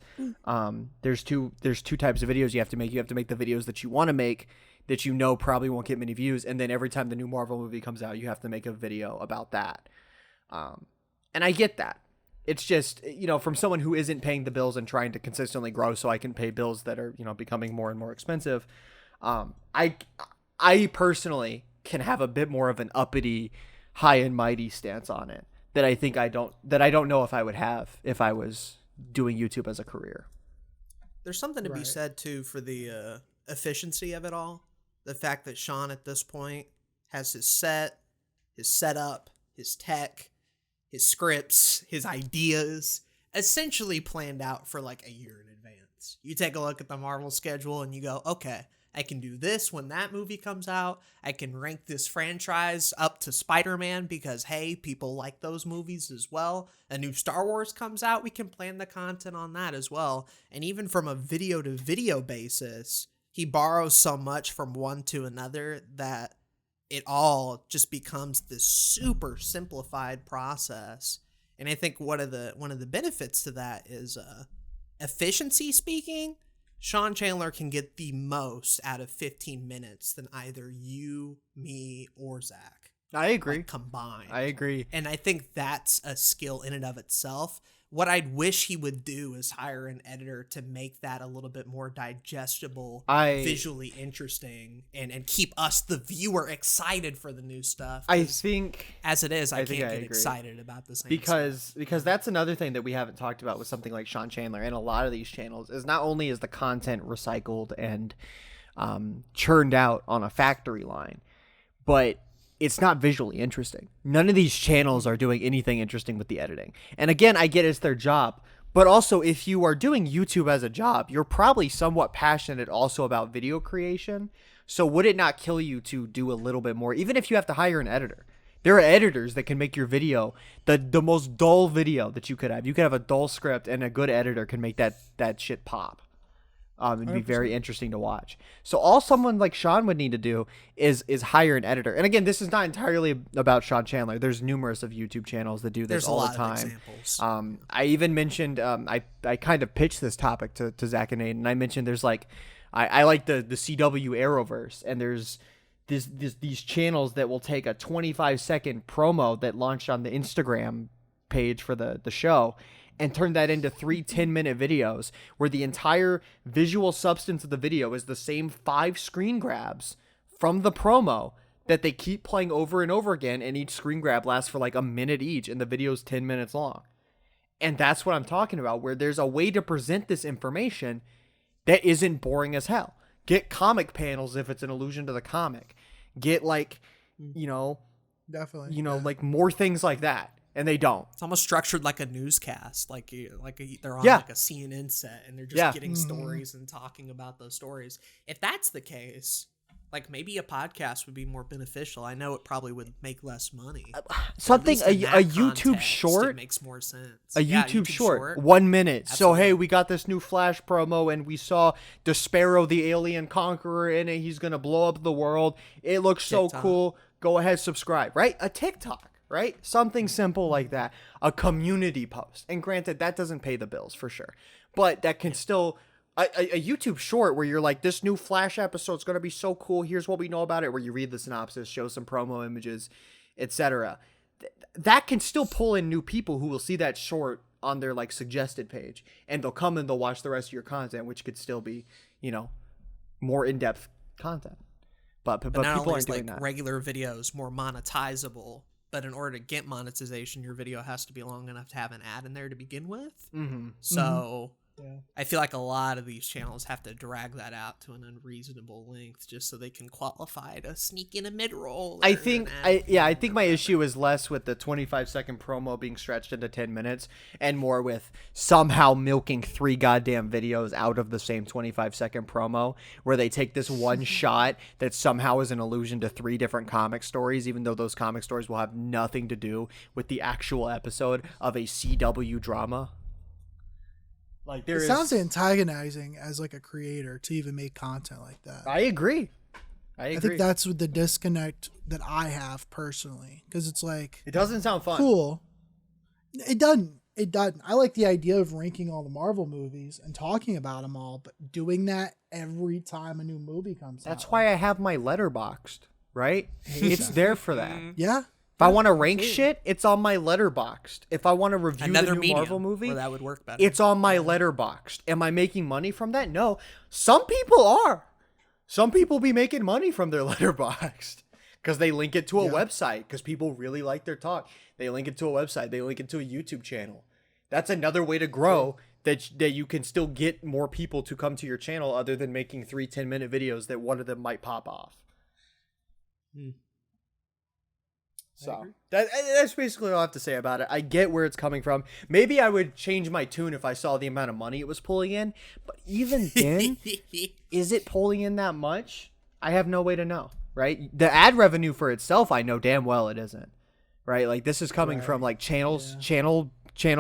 there's two types of videos you have to make. You have to make the videos that you want to make, that you know probably won't get many views, and then every time the new Marvel movie comes out, you have to make a video about that. And I get that. It's just, you know, from someone who isn't paying the bills and trying to consistently grow so I can pay bills that are, you know, becoming more and more expensive. I personally can have a bit more of an uppity, high and mighty stance on it that I think I don't know if I would have if I was doing YouTube as a career. There's something to be said too for the efficiency of it all. The fact that Sean at this point has his set, his setup, his tech, his scripts, his ideas essentially planned out for like a year in advance. You take a look at the Marvel schedule and you go, okay, I can do this when that movie comes out. I can rank this franchise up to Spider-Man because, hey, people like those movies as well. A new Star Wars comes out. We can plan the content on that as well. And even from a video-to-video basis, he borrows so much from one to another that it all just becomes this super simplified process. And I think one of the benefits to that is efficiency speaking. Sean Chandler can get the most out of 15 minutes than either you, me, or Zach. I agree. Like, combined. I agree. And I think that's a skill in and of itself. What I'd wish he would do is hire an editor to make that a little bit more digestible, visually interesting, and keep us, the viewer, excited for the new stuff. I think... As it is, I can't get excited about the same stuff. Because that's another thing that we haven't talked about with something like Sean Chandler and a lot of these channels is not only is the content recycled and churned out on a factory line, but it's not visually interesting. None of these channels are doing anything interesting with the editing. And again, I get it's their job, but also if you are doing YouTube as a job, you're probably somewhat passionate also about video creation. So would it not kill you to do a little bit more, even if you have to hire an editor? There are editors that can make your video the most dull video that you could have. You could have a dull script and a good editor can make that shit pop. It'd be very interesting to watch. So all someone like Sean would need to do is hire an editor. And again, this is not entirely about Sean Chandler. There's numerous of YouTube channels that do this all the time. There's a lot of examples. I even mentioned, I kind of pitched this topic to Zach and Aden, and I mentioned there's like, I like the CW Arrowverse, and there's these channels that will take a 25-second promo that launched on the Instagram page for the show and turn that into 3 10-minute videos where the entire visual substance of the video is the same 5 screen grabs from the promo that they keep playing over and over again, and each screen grab lasts for like a minute each, and the video's 10 minutes long. And that's what I'm talking about, where there's a way to present this information that isn't boring as hell. Get comic panels if it's an allusion to the comic. Get like, definitely, like more things like that. And they don't. It's almost structured like a newscast, like they're on like a CNN set and they're just getting stories and talking about those stories. If that's the case, like maybe a podcast would be more beneficial. I know it probably would make less money. Something a YouTube short makes more sense. A YouTube short, 1 minute. Absolutely. So hey, we got this new Flash promo and we saw Despero the alien conqueror in it. He's gonna blow up the world. It looks so cool. Go ahead, subscribe. Right? A TikTok. Right? Something simple like that. A community post. And granted, that doesn't pay the bills for sure. But that can still... A YouTube short where you're like, this new Flash episode is going to be so cool. Here's what we know about it. Where you read the synopsis, show some promo images, etc. That can still pull in new people who will see that short on their like suggested page. And they'll come and they'll watch the rest of your content, which could still be, more in-depth content. But people aren't doing that. Regular videos more monetizable. But in order to get monetization, your video has to be long enough to have an ad in there to begin with. Mm-hmm. So I feel like a lot of these channels have to drag that out to an unreasonable length just so they can qualify to sneak in a mid-roll. I think my issue is less with the 25-second promo being stretched into 10 minutes and more with somehow milking 3 goddamn videos out of the same 25-second promo where they take this one shot that somehow is an allusion to 3 different comic stories, even though those comic stories will have nothing to do with the actual episode of a CW drama. Like it sounds antagonizing as like a creator to even make content like that. I agree. I think that's what the disconnect that I have personally, because it's like it doesn't sound fun. Cool. It doesn't. I like the idea of ranking all the Marvel movies and talking about them all, but doing that every time a new movie comes out. That's why I have my Letterboxd, right? It's there for that. Yeah. If I want to rank shit, it's on my Letterboxd. If I want to review the new Marvel movie, that would work better. It's on my Letterboxd. Am I making money from that? No. Some people are. Some people be making money from their Letterboxd because they link it to a website because people really like their talk. They link it to a website. They link it to a YouTube channel. That's another way to grow that you can still get more people to come to your channel other than making 3 10-minute videos that one of them might pop off. So that's basically all I have to say about it. I get where it's coming from. Maybe I would change my tune if I saw the amount of money it was pulling in. But even then, is it pulling in that much? I have no way to know, right? The ad revenue for itself, I know damn well it isn't, right? Like this is coming from like channel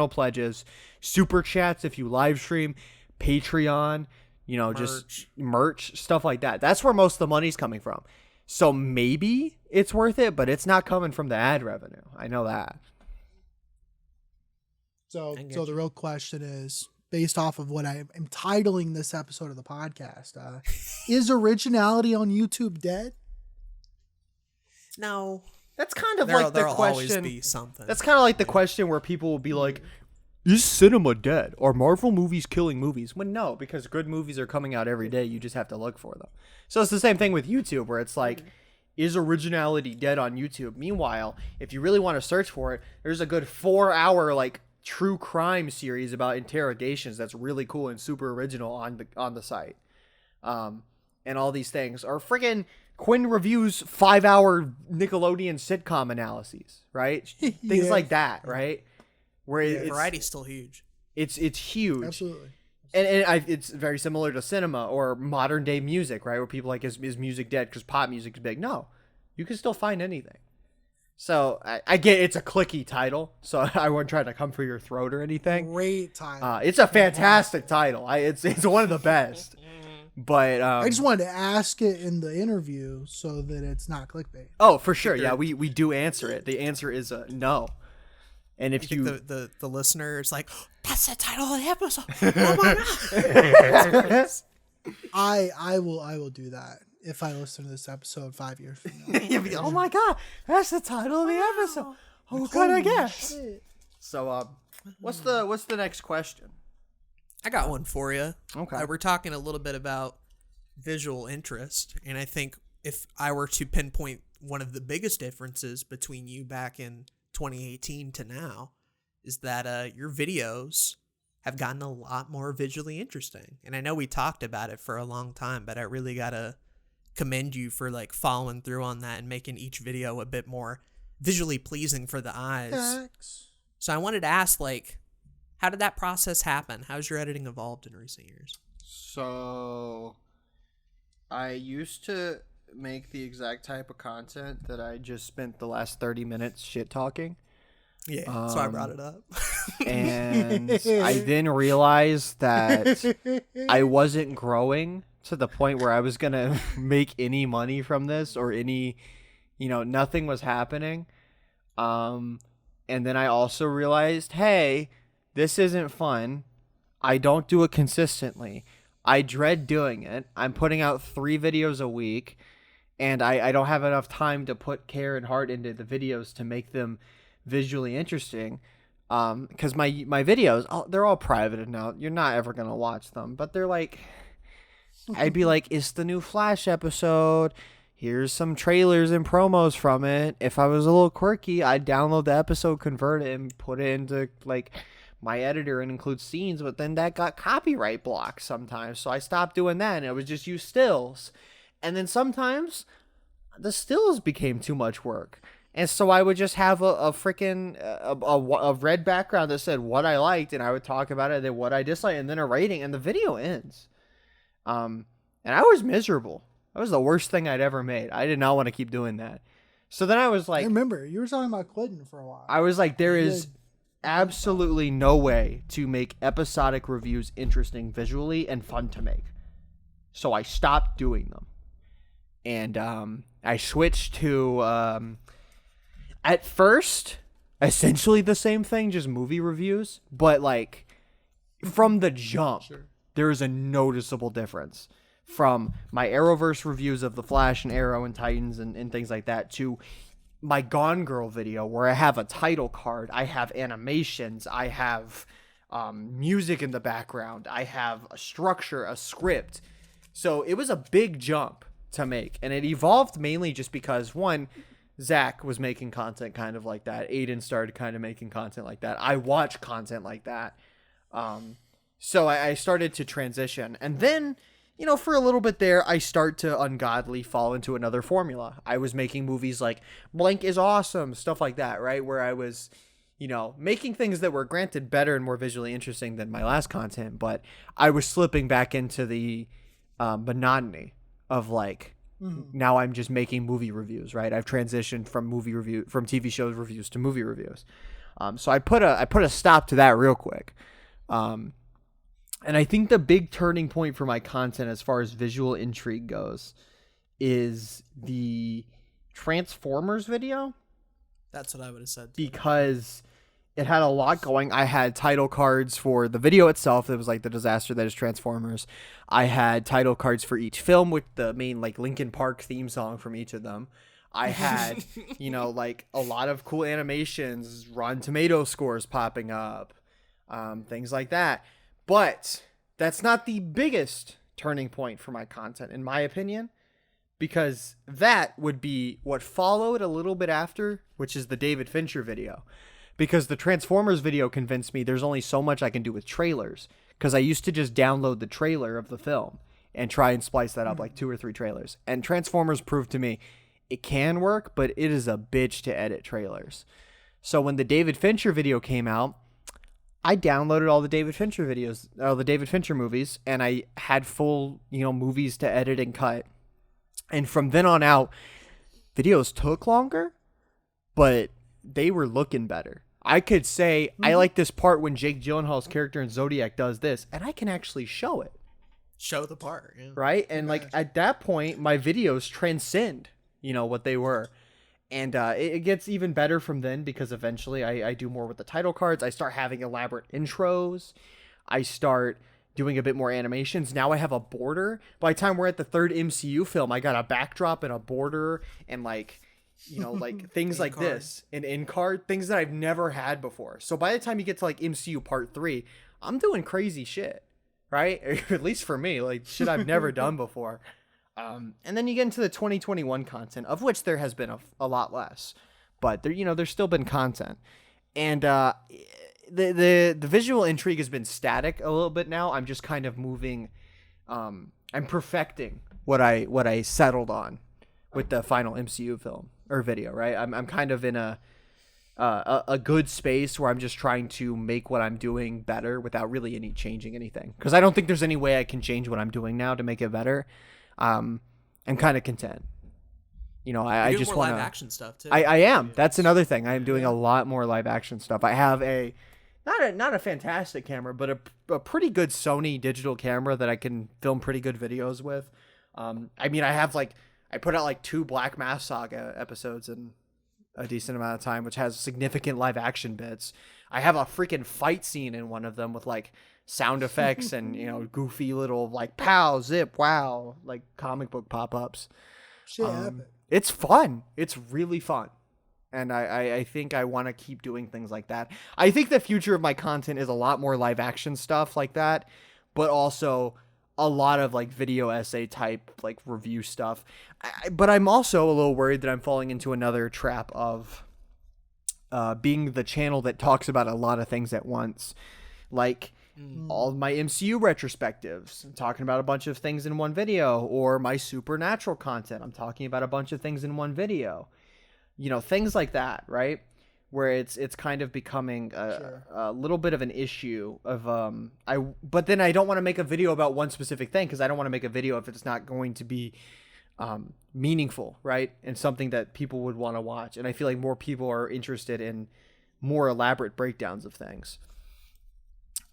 pledges, super chats if you live stream, Patreon, just merch, stuff like that. That's where most of the money's coming from. So maybe it's worth it, but it's not coming from the ad revenue. I know that. So the real question is, based off of what I am titling this episode of the podcast, is originality on YouTube dead? No. That's kind of like the question. Always be something. That's kind of like the question where people will be like, is cinema dead? Are Marvel movies killing movies? Well, no, because good movies are coming out every day. You just have to look for them. So it's the same thing with YouTube, where it's like, is originality dead on YouTube? Meanwhile, if you really want to search for it, there's a good 4-hour like true crime series about interrogations that's really cool and super original on the site. And all these things are friggin' Quinn reviews 5-hour Nickelodeon sitcom analyses, right? Things like that, right? Where variety's still huge. It's huge. Absolutely. And it's very similar to cinema or modern day music, right? Where people like, is music dead because pop music is big? No, you can still find anything. So I get it's a clicky title, so I wouldn't try to come for your throat or anything. Great title. It's a fantastic title. It's one of the best. But I just wanted to ask it in the interview so that it's not clickbait. Oh, for sure. Yeah, we do answer it. The answer is no. And if you think the listener is like, oh, that's the title of the episode. Oh my god! I will do that if I listen to this episode 5 years from now. You'll be, oh my god, that's the title of the episode. Who could I guess? Shit. So what's the next question? I got one for you. Okay. We're talking a little bit about visual interest, and I think if I were to pinpoint one of the biggest differences between you back in 2018 to now is that your videos have gotten a lot more visually interesting. And I know we talked about it for a long time, but I really gotta commend you for like following through on that and making each video a bit more visually pleasing for the eyes. Thanks. So I wanted to ask, like, how did that process happen? How's your editing evolved in recent years? So I used to make the exact type of content that I just spent the last 30 minutes shit talking. Yeah, so I brought it up. And I then realized that I wasn't growing to the point where I was going to make any money from this or any, nothing was happening. And then I also realized, hey, this isn't fun. I don't do it consistently. I dread doing it. I'm putting out 3 videos a week. And I don't have enough time to put care and heart into the videos to make them visually interesting. Because my videos, they're all private now. You're not ever going to watch them. But they're like, I'd be like, it's the new Flash episode. Here's some trailers and promos from it. If I was a little quirky, I'd download the episode, convert it, and put it into like my editor and include scenes, but then that got copyright blocked sometimes. So I stopped doing that and it was just use stills. And then sometimes the stills became too much work. And so I would just have a freaking a red background that said what I liked, and I would talk about it, then what I disliked, and then a rating, and the video ends. And I was miserable. That was the worst thing I'd ever made. I did not want to keep doing that. So then I was like, I remember you were talking about quitting for a while. I was like, there is absolutely no way to make episodic reviews interesting visually and fun to make. So I stopped doing them. And I switched to, at first, essentially the same thing, just movie reviews. But like, from the jump, there is a noticeable difference. From my Arrowverse reviews of The Flash and Arrow and Titans and things like that to my Gone Girl video where I have a title card, I have animations, I have music in the background, I have a structure, a script. So it was a big jump to make, and it evolved mainly just because, one, Zach was making content kind of like that. Aden started kind of making content like that. I watch content like that. So I started to transition. And then, you know, for a little bit there, I start to ungodly fall into another formula. I was making movies like Blank is Awesome, stuff like that, right? Where I was, you know, making things that were granted better and more visually interesting than my last content, but I was slipping back into the monotony of like, now I'm just making movie reviews, right? I've transitioned from TV shows reviews to movie reviews. So I put a stop to that real quick. And I think the big turning point for my content as far as visual intrigue goes is the Transformers video. That's what I would have said. Because it had a lot going. I had title cards for the video itself. It was like The Disaster That Is Transformers. I had title cards for each film with the main like Linkin Park theme song from each of them. I had, you know, like a lot of cool animations, Rotten Tomato scores popping up, things like that. But that's not the biggest turning point for my content, in my opinion, because that would be what followed a little bit after, which is the David Fincher video. Because the Transformers video convinced me there's only so much I can do with trailers. Because I used to just download the trailer of the film and try and splice that up like 2 or 3 trailers. And Transformers proved to me it can work, but it is a bitch to edit trailers. So when the David Fincher video came out, I downloaded all the David Fincher videos, all the David Fincher movies, and I had full, you know, movies to edit and cut. And from then on out, videos took longer, but they were looking better. I could say, I like this part when Jake Gyllenhaal's character in Zodiac does this, and I can actually show it. Show the part. Yeah. Right? And like at that point, my videos transcend, you know, what they were. And it gets even better from then because eventually I do more with the title cards. I start having elaborate intros. I start doing a bit more animations. Now I have a border. By the time we're at the 3rd MCU film, I got a backdrop and a border and like, you know, like things like this, an in card, things that I've never had before. So by the time you get to like MCU Part 3, I'm doing crazy shit, right? At least for me, like shit I've never done before. And then you get into the 2021 content, of which there has been a lot less, but there, you know, there's still been content, and the visual intrigue has been static a little bit now. I'm just kind of moving. I'm perfecting what I settled on with the final MCU film or video, right? I'm kind of in a good space where I'm just trying to make what I'm doing better without really changing anything. Because I don't think there's any way I can change what I'm doing now to make it better. I'm kind of content. You know, I just want live action stuff too. I am. That's another thing. I am doing a lot more live action stuff. I have not a fantastic camera, but a pretty good Sony digital camera that I can film pretty good videos with. I mean, I put out like 2 Black Mass Saga episodes in a decent amount of time, which has significant live action bits. I have a freaking fight scene in one of them with like sound effects and, you know, goofy little like pow, zip, wow, like comic book pop-ups. Shit happened. It's fun. It's really fun. And I think I want to keep doing things like that. I think the future of my content is a lot more live action stuff like that, but also a lot of like video essay type like review stuff. But I'm also a little worried that I'm falling into another trap of being the channel that talks about a lot of things at once, like all of my MCU retrospectives, I'm talking about a bunch of things in one video, or my supernatural content, I'm talking about a bunch of things in one video, you know, things like that, right? Where it's kind of becoming a little bit of an issue of but then I don't want to make a video about one specific thing, because I don't want to make a video if it's not going to be meaningful, right? And something that people would want to watch. And I feel like more people are interested in more elaborate breakdowns of things.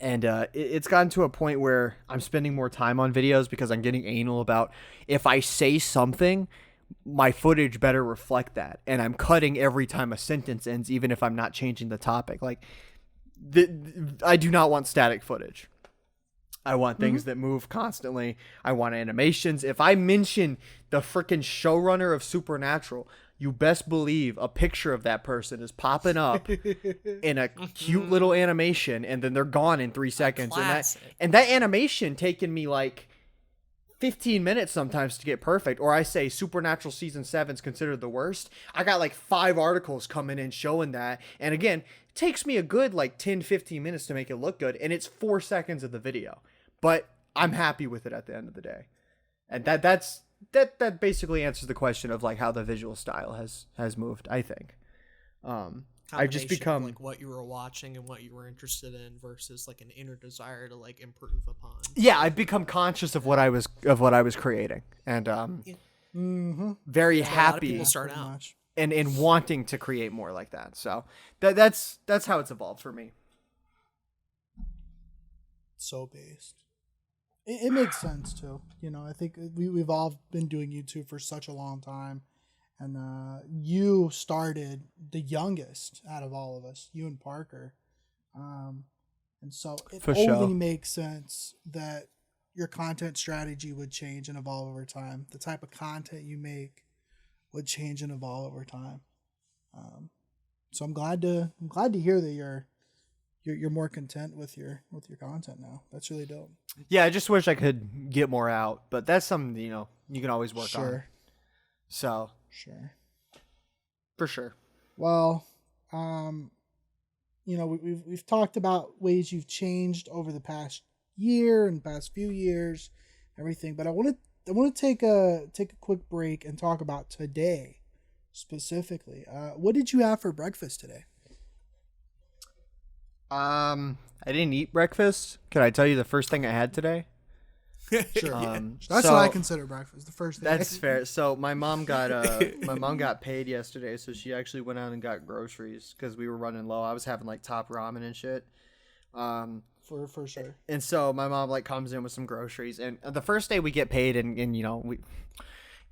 And it's gotten to a point where I'm spending more time on videos because I'm getting anal about, if I say something, my footage better reflect that. And I'm cutting every time a sentence ends, even if I'm not changing the topic. Like, I do not want static footage. I want things that move constantly. I want animations. If I mention the freaking showrunner of Supernatural, you best believe a picture of that person is popping up in a cute little animation, and then they're gone in 3 seconds. And that animation taken me like 15 minutes sometimes to get perfect. Or I say Supernatural season 7 is considered the worst. I got like 5 articles coming in showing that. And again, it takes me a good like 10-15 minutes to make it look good, and it's 4 seconds of the video. But I'm happy with it at the end of the day. And that basically answers the question of like how the visual style has moved, I think. I've just become like what you were watching and what you were interested in versus like an inner desire to like improve upon. Yeah, I've become conscious of what I was creating, and very That's happy. A lot of people start out and wanting to create more like that. So that's how it's evolved for me. So based. It makes sense too. You know, I think we've all been doing YouTube for such a long time, and you started the youngest out of all of us, you and Parker, and so it only makes sense that your content strategy would change and evolve over time. The type of content you make would change and evolve over time. So I'm glad to hear that you're more content with your content now. That's really dope. Yeah, I just wish I could get more out, but that's something, you know, you can always work on. So sure, for sure. Well, you know, we've talked about ways you've changed over the past year and past few years, everything. But I want to take a quick break and talk about today specifically. What did you have for breakfast today? I didn't eat breakfast. Can I tell you the first thing I had today? Sure. That's what I consider breakfast. The first thing. That's fair. So my mom got paid yesterday, so she actually went out and got groceries because we were running low. I was having like top ramen and shit. For sure. And so my mom like comes in with some groceries, and the first day we get paid, and you know we,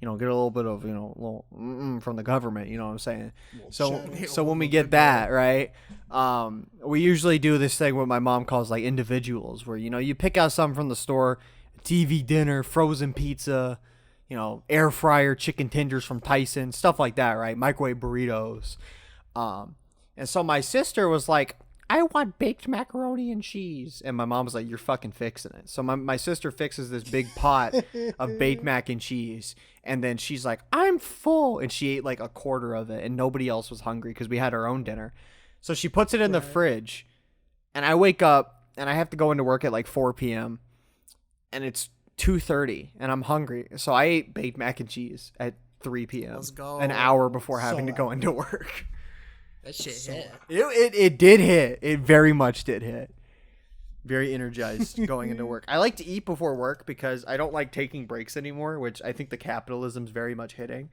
you know, get a little bit of, you know, little from the government, you know what I'm saying? So when we get that, right, we usually do this thing what my mom calls like individuals, where, you know, you pick out something from the store, TV dinner, frozen pizza, you know, air fryer chicken tenders from Tyson, stuff like that, right? Microwave burritos. And so my sister was like, I want baked macaroni and cheese. And my mom was like, you're fucking fixing it. So my sister fixes this big pot of baked mac and cheese. And then she's like, I'm full. And she ate like a quarter of it. And nobody else was hungry because we had our own dinner. So she puts it in the fridge. And I wake up and I have to go into work at like 4 p.m. And it's 2:30 and I'm hungry. So I ate baked mac and cheese at 3 p.m. Let's go. An hour before having to go into work. That shit hit. It did hit. It very much did hit. Very energized going into work. I like to eat before work because I don't like taking breaks anymore, which I think the capitalism's very much hitting.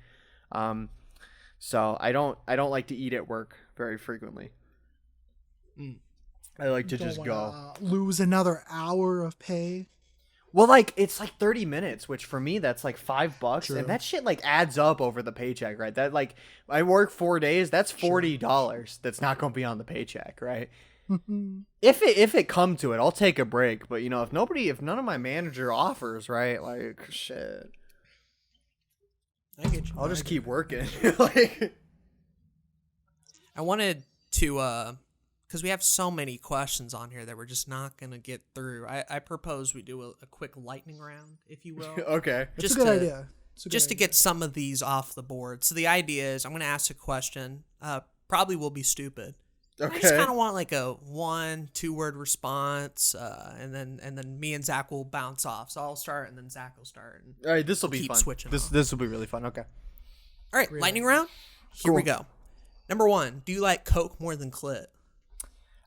So I don't like to eat at work very frequently. I like to just go. Lose another hour of pay. Well, like, it's like 30 minutes, which for me, that's like $5. True. And that shit like adds up over the paycheck, right? That like, I work 4 days, that's $40 that's not going to be on the paycheck, right? If it come to it, I'll take a break. But, you know, if none of my manager offers, right? Like, shit. I get you. I'll just keep working. Like, I wanted to, because we have so many questions on here that we're just not going to get through. I propose we do a quick lightning round, if you will. Okay. That's a good idea. To get some of these off the board. So the idea is I'm going to ask a question. probably will be stupid. I just Okay. kind of want like a 1-2 word response, and then me and Zach will bounce off. So I'll start, and then Zach will start. And All right, this will we'll be keep fun. switching This off. this will be really fun. Okay. All right, lightning round. Here we go. Number 1, do you like Coke more than clit?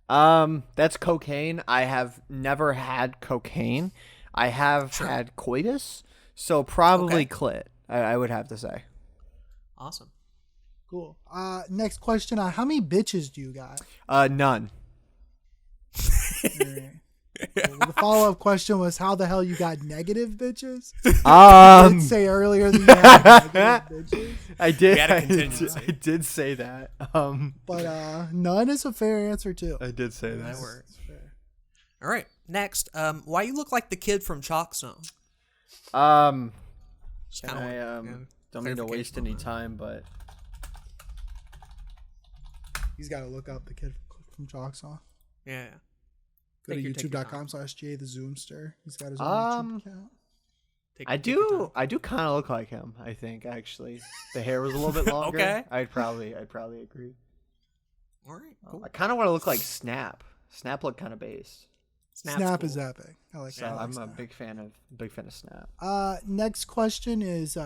That's cocaine. I have never had cocaine. I have had coitus, so probably clit. I would have to say. Awesome. Cool. Next question. How many bitches do you got? None. Alright. Well, the follow-up question was how the hell you got negative bitches? I did say earlier that you had negative bitches. I did. We had a contingency. I did say that. But none is a fair answer too. I did say that. That works. All right. Next, why you look like the kid from Chalk Zone? Can kinda I want, don't mean to waste any time, but He's got to look up the kid from Chalksaw. Yeah. Go to Take your youtube.com/JaytheZoomster. He's got his own YouTube account. I do kind of look like him. I think actually the hair was a little bit longer. Okay. I'd probably agree. All right. Cool. I kind of want to look like Snap. Snap looked kind of based. Snap cool. is epic. I like So that. I'm a big fan of Snap. Next question is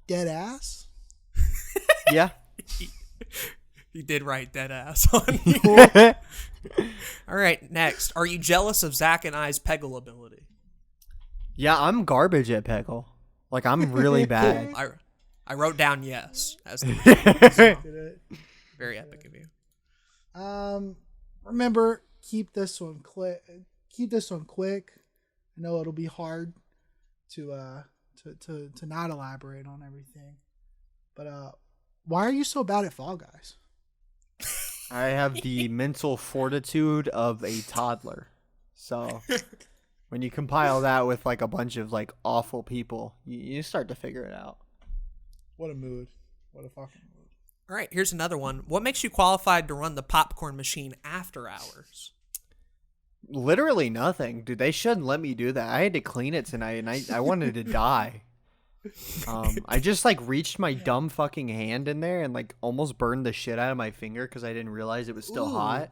dead ass. Yeah. You did write dead ass on you. All right. Next, are you jealous of Zach and I's Peggle ability? Yeah, I'm garbage at Peggle. Like I'm really bad. I wrote down yes as the very epic of you. Remember, keep this one quick. I know it'll be hard to not elaborate on everything. But why are you so bad at Fall Guys? I have the mental fortitude of a toddler. So when you compile that with like a bunch of like awful people, you start to figure it out. What a mood. What a fucking mood. All right, here's another one. What makes you qualified to run the popcorn machine after hours? Literally nothing. Dude, they shouldn't let me do that. I had to clean it tonight and I wanted to die. I just like reached my dumb fucking hand in there and like almost burned the shit out of my finger because I didn't realize it was still hot.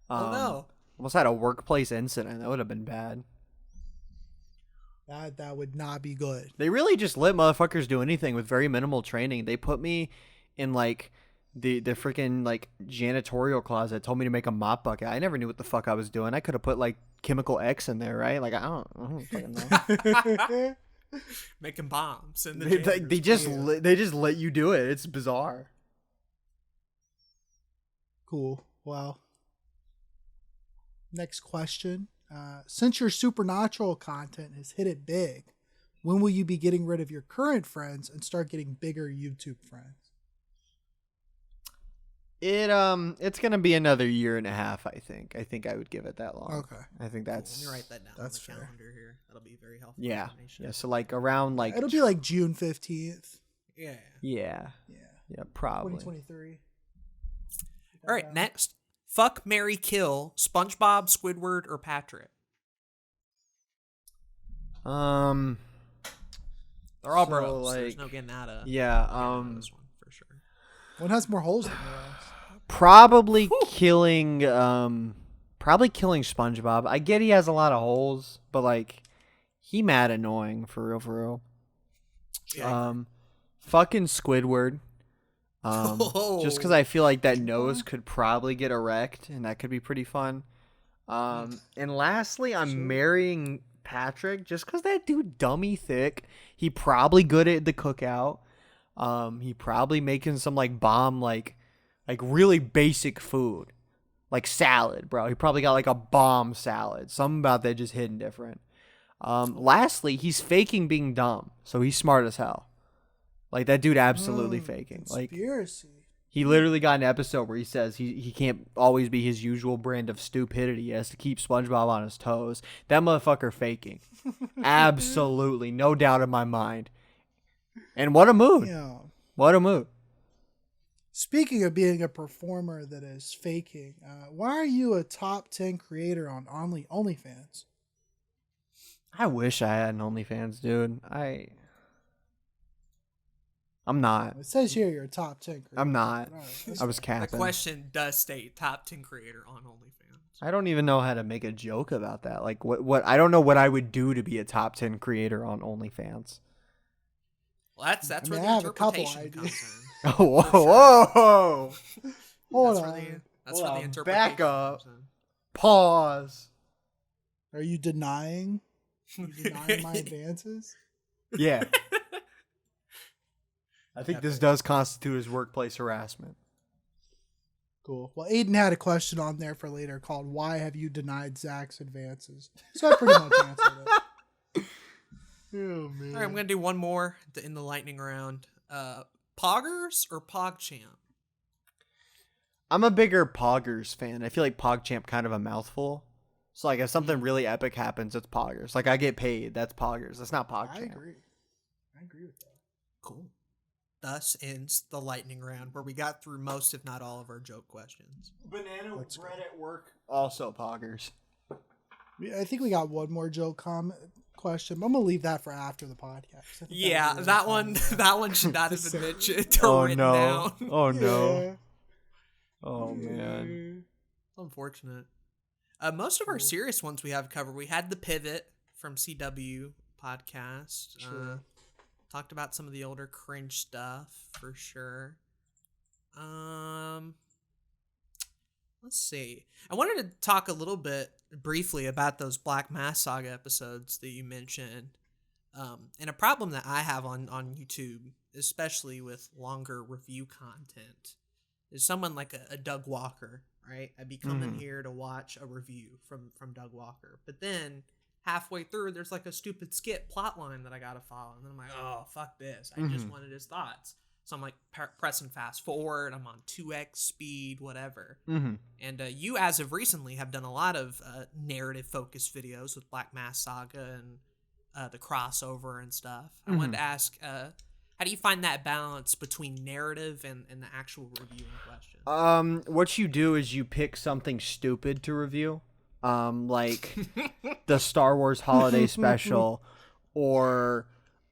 Oh no. Almost had a workplace incident. That would have been bad. That would not be good. They really just let motherfuckers do anything with very minimal training. They put me in like the freaking like janitorial closet, told me to make a mop bucket. I never knew what the fuck I was doing. I could have put like chemical X in there, right? Like I don't fucking know. Making bombs in the they just let you do it. It's bizarre. Cool. Well, next question. Since your supernatural content has hit it big, when will you be getting rid of your current friends and start getting bigger YouTube friends? It's gonna be another year and a half. I think I would give it that long. Okay. I think that's Let me write that down that's on the fair. calendar here. That'll be very helpful. yeah. information. Yeah. So like around like It'll be like June 15th. Yeah. yeah. Yeah. Yeah, probably. 2023. All right, next. Fuck, marry, kill, SpongeBob, Squidward, or Patrick. They're all So, bros. There's like, no getting out of yeah, this one for sure. One has more holes than the rest. probably killing SpongeBob. I get he has a lot of holes, but like he mad annoying for real. Yeah. Fucking Squidward. Just because I feel like that nose could probably get erect, and that could be pretty fun. And lastly, I'm marrying Patrick just because that dude dummy thick. He probably good at the cookout. He probably making some like bomb like really basic food, like salad, bro. He probably got like a bomb salad. Something about that just hitting different. Lastly, he's faking being dumb, so he's smart as hell. Like that dude absolutely faking. Like Conspiracy. he literally got an episode where he says he can't always be his usual brand of stupidity. He has to keep SpongeBob on his toes. That motherfucker faking. Absolutely. No doubt in my mind. And what a mood. Yeah. What a mood. Speaking of being a performer that is faking, why are you a top 10 creator on OnlyFans? I wish I had an OnlyFans, dude. I'm not. It says here you're a top 10 creator. I'm not. All right, I was The capping. question does state top 10 creator on OnlyFans. I don't even know how to make a joke about that. Like what I don't know what I would do to be a top 10 creator on OnlyFans. Well, that's I where mean, the I have a couple interpretation comes ideas. in. Oh, whoa. Hold That's on. where the Hold on, interpretation back up. comes in. Pause. Are you denying? You denying my advances? Yeah. I think this does constitute as workplace harassment. Cool. Well, Aden had a question on there for later called "Why have you denied Zach's advances?" So I pretty much answered it. Oh, man. All right, I'm gonna do one more in the lightning round. Poggers or PogChamp? I'm a bigger Poggers fan. I feel like PogChamp kind of a mouthful. So like if something really epic happens, it's Poggers. Like I get paid, that's Poggers. That's not PogChamp. I agree with that. Cool. Thus ends the lightning round, where we got through most, if not all, of our joke questions. Banana Let's bread at work. Also Poggers. I think we got one more joke question, but I'm gonna leave that for after the podcast. I think Yeah, would be that really one fun, that one should not have Say- been mentioned or Oh written no. down. Oh Yeah. no. Oh man. Unfortunate. Most of our serious ones we have covered. We had the pivot from CW podcast. True. Talked about some of the older cringe stuff for sure. Let's see. I wanted to talk a little bit briefly about those Black Mass Saga episodes that you mentioned. And a problem that I have on YouTube, especially with longer review content, is someone like a Doug Walker, right? I'd be coming here to watch a review from Doug Walker, but then halfway through, there's like a stupid skit plot line that I gotta follow, and then I'm like, oh, fuck this. I just wanted his thoughts. So I'm like pressing fast forward. I'm on 2x speed, whatever. Mm-hmm. And you, as of recently, have done a lot of narrative-focused videos with Black Mass Saga and the crossover and stuff. I wanted to ask, how do you find that balance between narrative and the actual reviewing question? What you do is you pick something stupid to review. Like the Star Wars Holiday Special or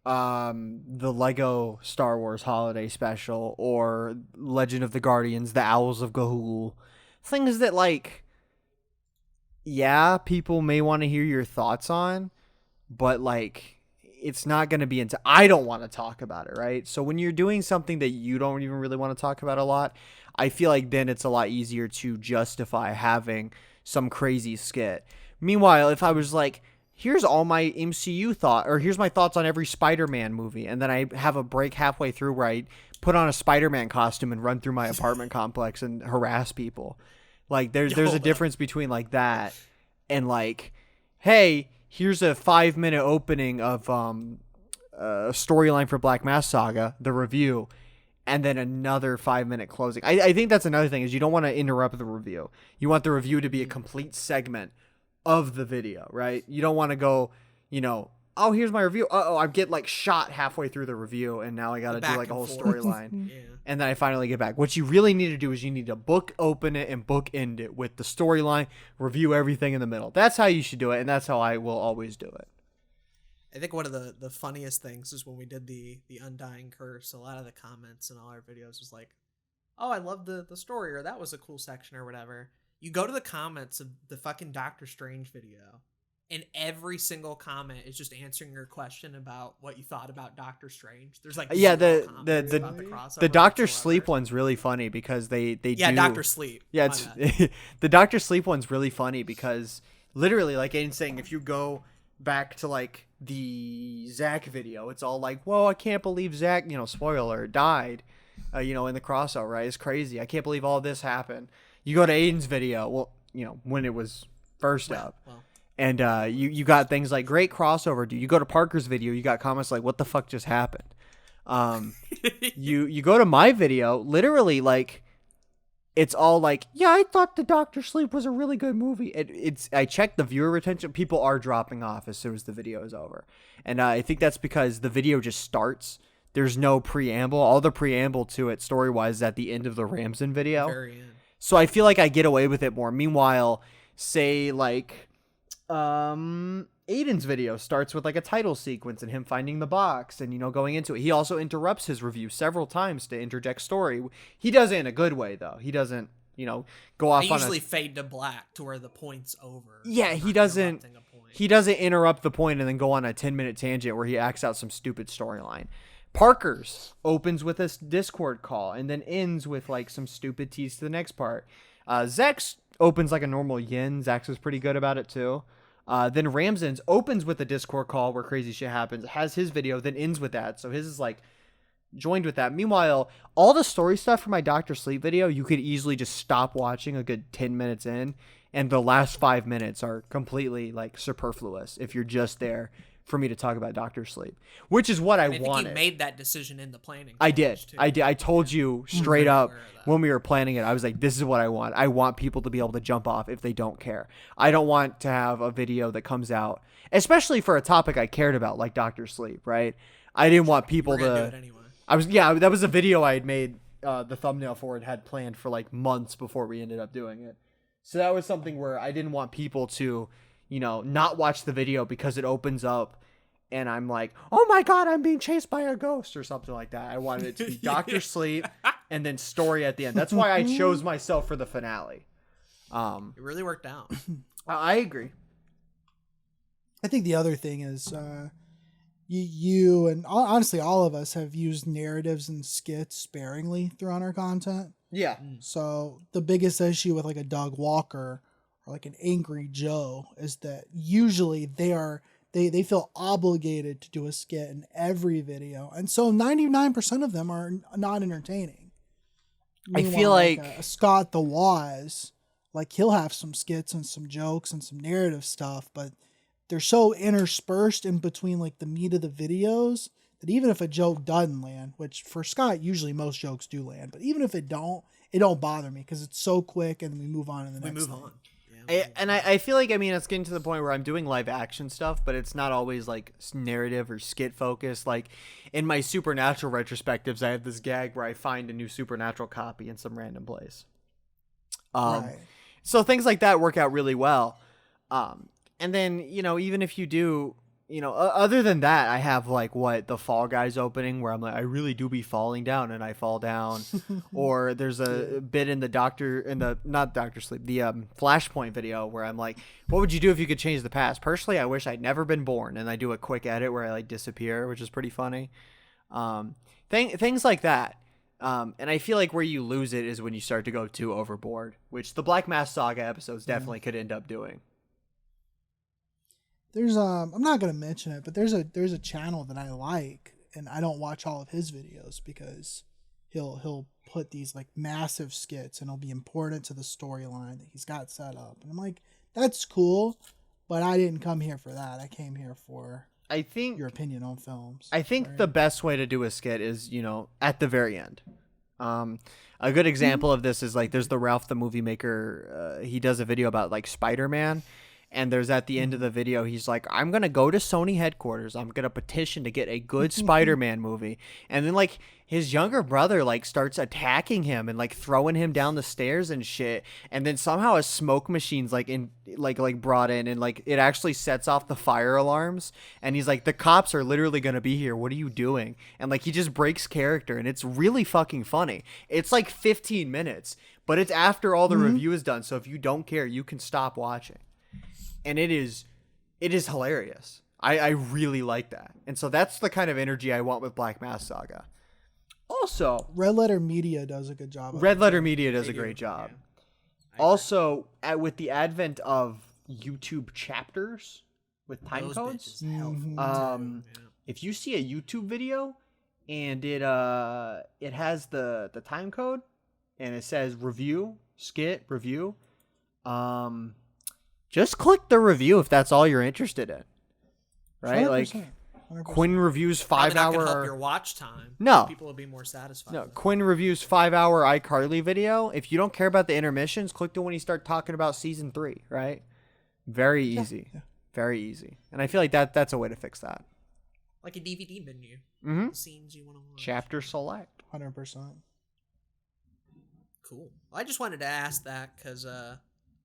the Lego Star Wars Holiday Special or Legend of the Guardians, the Owls of Ga'Hoole. Things that, like, yeah, people may want to hear your thoughts on, but, like, it's not going to be into... I don't want to talk about it, right? So when you're doing something that you don't even really want to talk about a lot, I feel like then it's a lot easier to justify having some crazy skit. Meanwhile, if I was like, here's all my MCU thought, or here's my thoughts on every Spider-Man movie, and then I have a break halfway through where I put on a Spider-Man costume and run through my apartment complex and harass people. Like, there's a difference between, like, that and, like, hey, here's a 5-minute opening of a storyline for Black Mass Saga, the review, and then another 5-minute closing. I think that's another thing, is you don't want to interrupt the review. You want the review to be a complete segment of the video, right? You don't want to go, oh, here's my review. I get, like, shot halfway through the review, and now I got to do, like, a whole storyline. Yeah. And then I finally get back. What you really need to do is you need to book open it and book end it with the storyline, review everything in the middle. That's how you should do it, and that's how I will always do it. I think one of the funniest things is when we did the Undying Curse, a lot of the comments in all our videos was like, oh, I love the story, or that was a cool section, or whatever. You go to the comments of the fucking Doctor Strange video, and every single comment is just answering your question about what you thought about Doctor Strange. There's like Yeah, zero comments about the crossover the Doctor whatsoever. Sleep one's really funny because they Yeah, do... Doctor Sleep. Yeah, My it's bad. the Doctor Sleep one's really funny because literally, like Aiden's saying, if you go back to like the Zach video, it's all like, whoa, I can't believe Zach, spoiler, died, in the crossover, right? It's crazy. I can't believe all this happened. You go to Aiden's video, well, when it was first up. Well. And you got things like great crossover, dude. You go to Parker's video, you got comments like, what the fuck just happened? You go to my video, literally, like, it's all like, yeah, I thought the Doctor Sleep was a really good movie. I checked the viewer retention. People are dropping off as soon as the video is over. And I think that's because the video just starts. There's no preamble. All the preamble to it, story-wise, is at the end of the Ramson video. Very end. So I feel like I get away with it more. Meanwhile, say, like, Aden's video starts with like a title sequence and him finding the box and, you know, going into it. He also interrupts his review several times to interject story. He does it in a good way, though. He doesn't, you know, go off I on usually fade to black to where the point's over. Yeah, he doesn't interrupt the point and then go on a 10-minute tangent where he acts out some stupid storyline. Parker's opens with a Discord call and then ends with like some stupid tease to the next part. Zek's opens like a normal yin. Zex is pretty good about it too. Then Ramsden's opens with a Discord call where crazy shit happens, has his video, then ends with that. So his is like joined with that. Meanwhile, all the story stuff for my Dr. Sleep video, you could easily just stop watching a good 10 minutes in, and the last 5 minutes are completely like superfluous if you're just there for me to talk about Dr. Sleep, which is what I wanted. I think you made that decision in the planning. I did. I told you straight up when we were planning it. I was like, this is what I want. I want people to be able to jump off if they don't care. I don't want to have a video that comes out, especially for a topic I cared about, like Dr. Sleep, right? I didn't want people to do it anyway. That was a video I had made the thumbnail for and had planned for like months before we ended up doing it. So that was something where I didn't want people to, you know, not watch the video because it opens up and I'm like, oh my God, I'm being chased by a ghost or something like that. I wanted it to be Dr. Sleep and then story at the end. That's why I chose myself for the finale. It really worked out. I agree. I think the other thing is you and honestly all of us have used narratives and skits sparingly throughout our content. Yeah. So the biggest issue with like a Doug Walker or like an Angry Joe is that usually they feel obligated to do a skit in every video. And so 99% of them are not entertaining. Meanwhile, I feel like a Scott the Waz, like he'll have some skits and some jokes and some narrative stuff, but they're so interspersed in between like the meat of the videos that even if a joke doesn't land, which for Scott, usually most jokes do land, but even if it don't bother me because it's so quick and we move on to the next thing. I feel like, I mean, it's getting to the point where I'm doing live action stuff, but it's not always like narrative or skit focused. Like in my Supernatural retrospectives, I have this gag where I find a new Supernatural copy in some random place. Right. So things like that work out really well. And then, you know, even if you do, you know, other than that, I have like the Fall Guys opening where I'm like, I really do be falling down and I fall down. Or there's a bit in the not Dr. Sleep, the Flashpoint video where I'm like, what would you do if you could change the past? Personally, I wish I'd never been born. And I do a quick edit where I like disappear, which is pretty funny. Things like that. And I feel like where you lose it is when you start to go too overboard, which the Black Mass Saga episodes definitely could end up doing. There's I'm not gonna mention it, but there's a channel that I like, and I don't watch all of his videos because he'll put these like massive skits and it'll be important to the storyline that he's got set up, and I'm like, that's cool, but I didn't come here for that. I came here for your opinion on films. I think the best way to do a skit is, you know, at the very end. A good example of this is like there's the Ralph the Movie Maker. He does a video about like Spider-Man. And there's at the end of the video, he's like, I'm going to go to Sony headquarters. I'm going to petition to get a good Spider-Man movie. And then like his younger brother like starts attacking him and like throwing him down the stairs and shit. And then somehow a smoke machine's like brought in and like it actually sets off the fire alarms. And he's like, the cops are literally going to be here. What are you doing? And like he just breaks character and it's really fucking funny. It's like 15 minutes, but it's after all the review is done. So if you don't care, you can stop watching. And it is hilarious. I really like that. And so that's the kind of energy I want with Black Mass Saga. Also, Red Letter Media does a good job. Red Letter Media does a great job. Yeah. Also, with the advent of YouTube chapters with time codes, if you see a YouTube video and it has the time code and it says review, skit, review, just click the review if that's all you're interested in, right? 100%. Like 100%. Quinn reviews 5 hour. Not help your watch time. No, people will be more satisfied. No, Quinn reviews 5 hour iCarly video. If you don't care about the intermissions, click to when you start talking about season 3, right? Very easy, very easy. And I feel like that's a way to fix that. Like a DVD menu. Scenes you want to watch. Chapter select. 100%. Cool. I just wanted to ask that because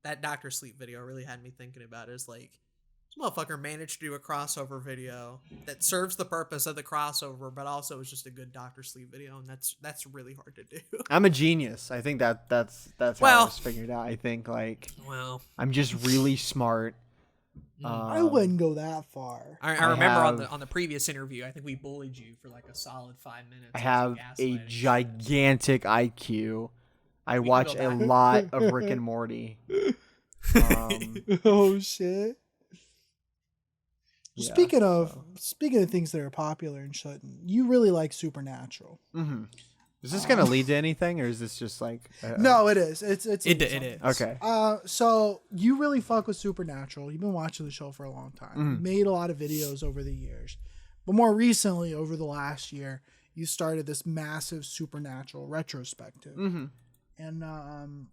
that Dr. Sleep video really had me thinking about it. It's like, motherfucker managed to do a crossover video that serves the purpose of the crossover, but also is just a good Dr. Sleep video, and that's really hard to do. I'm a genius. I think that's how I was figured out. I think like I'm just really smart. I wouldn't go that far. I remember on the previous interview, I think we bullied you for like a solid 5 minutes. I have a gigantic IQ. I watch a lot of Rick and Morty. Oh shit. Yeah, speaking of things that are popular and shouldn't, you really like Supernatural. Mm-hmm. Is this gonna lead to anything, or is this just like? No, it is. It is. Okay. So you really fuck with Supernatural. You've been watching the show for a long time. Mm-hmm. Made a lot of videos over the years, but more recently, over the last year, you started this massive Supernatural retrospective, and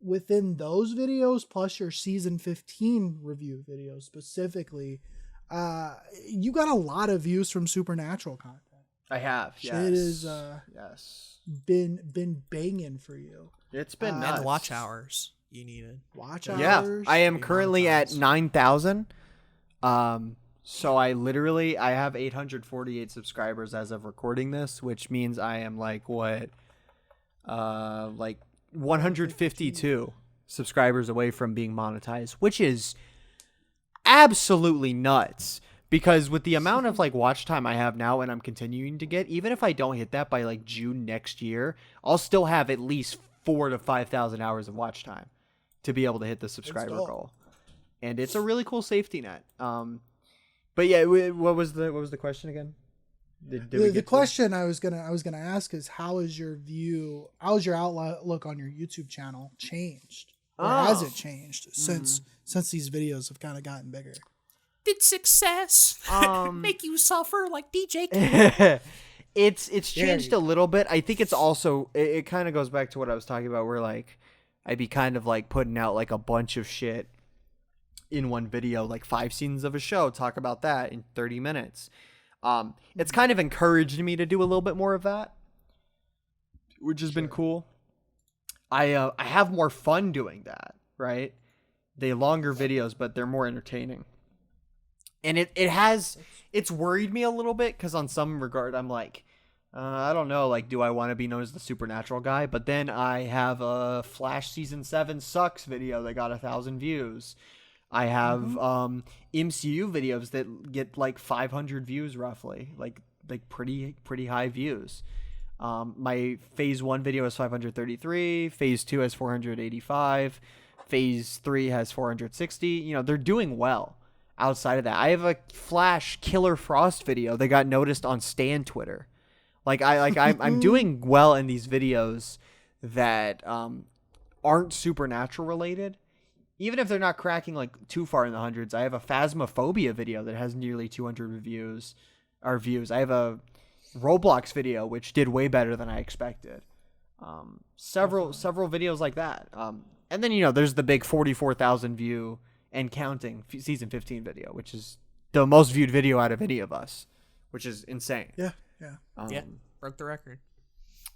within those videos, plus your season 15 review video specifically, you got a lot of views from Supernatural content. I have. Yes. It is been banging for you. It's been nuts. And watch hours you needed. Watch hours. Yeah, I am currently at 9,000. So I have 848 subscribers as of recording this, which means I am like 152 subscribers away from being monetized, which is absolutely nuts. Because with the amount of like watch time I have now and I'm continuing to get, even if I don't hit that by like June next year, I'll still have at least 4,000 to 5,000 hours of watch time to be able to hit the subscriber goal. And it's a really cool safety net. But yeah, what was the question again? The question I was gonna ask is how's your outlook on your YouTube channel changed? Or has it changed since these videos have kind of gotten bigger? Did success make you suffer like DJ King? It's changed a little bit. I think it's also it kind of goes back to what I was talking about, where like I'd be kind of like putting out like a bunch of shit in one video, like 5 seasons of a show, talk about that in 30 minutes. It's kind of encouraged me to do a little bit more of that, which has been cool. I have more fun doing that, right? They're longer videos, but they're more entertaining. And it's worried me a little bit, because on some regard, I'm like, I don't know, like, do I want to be known as the Supernatural guy? But then I have a Flash Season 7 Sucks video that got 1,000 views. I have MCU videos that get like 500 views roughly, like pretty high views. My Phase 1 video has 533, Phase 2 has 485, Phase 3 has 460. You know, they're doing well. Outside of that, I have a Flash Killer Frost video that got noticed on Stan Twitter. I'm doing well in these videos that aren't Supernatural related. Even if they're not cracking like too far in the hundreds, I have a Phasmophobia video that has nearly 200 views. I have a Roblox video which did way better than I expected. Several videos like that. And then there's the big 44,000 view and counting season 15 video, which is the most viewed video out of any of us, which is insane. Yeah. Broke the record.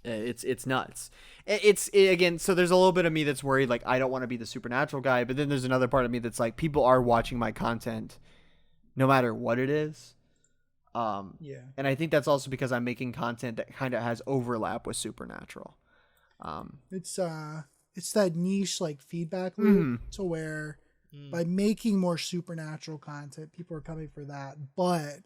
It's nuts. Again, so there's a little bit of me that's worried, like I don't want to be the Supernatural guy, but then there's another part of me that's like, people are watching my content no matter what it is. And I think that's also because I'm making content that kind of has overlap with Supernatural. It's that niche like feedback loop to where by making more Supernatural content, people are coming for that. But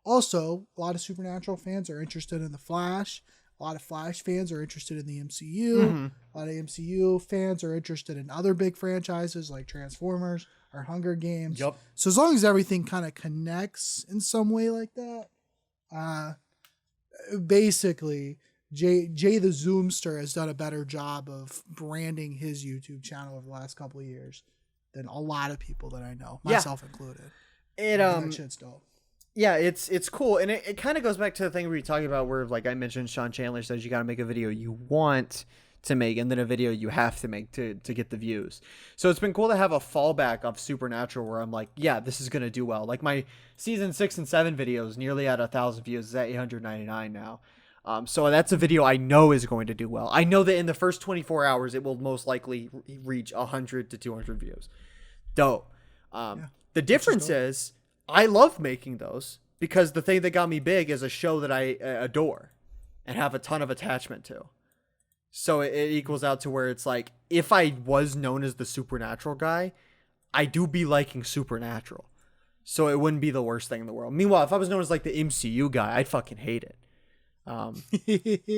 also, a lot of Supernatural fans are interested in the Flash. A lot of Flash fans are interested in the MCU. A lot of MCU fans are interested in other big franchises like Transformers or Hunger Games. Yep. So as long as everything kind of connects in some way like that, basically, JaytheZoomster has done a better job of branding his YouTube channel over the last couple of years than a lot of people that I know, myself included. That shit's dope. Yeah, it's cool, and it kind of goes back to the thing we were talking about, where like I mentioned, Sean Chandler says you got to make a video you want to make, and then a video you have to make to get the views. So it's been cool to have a fallback of Supernatural, where I'm like, yeah, this is gonna do well. Like my season 6 and 7 videos nearly at 1,000 views, is at 899 now. So that's a video I know is going to do well. I know that in the first 24 hours, it will most likely reach 100 to 200 views. Dope. The difference is I love making those because the thing that got me big is a show that I adore and have a ton of attachment to. So it equals out to where it's like, if I was known as the Supernatural guy, I do be liking Supernatural. So it wouldn't be the worst thing in the world. Meanwhile, if I was known as like the MCU guy, I'd fucking hate it.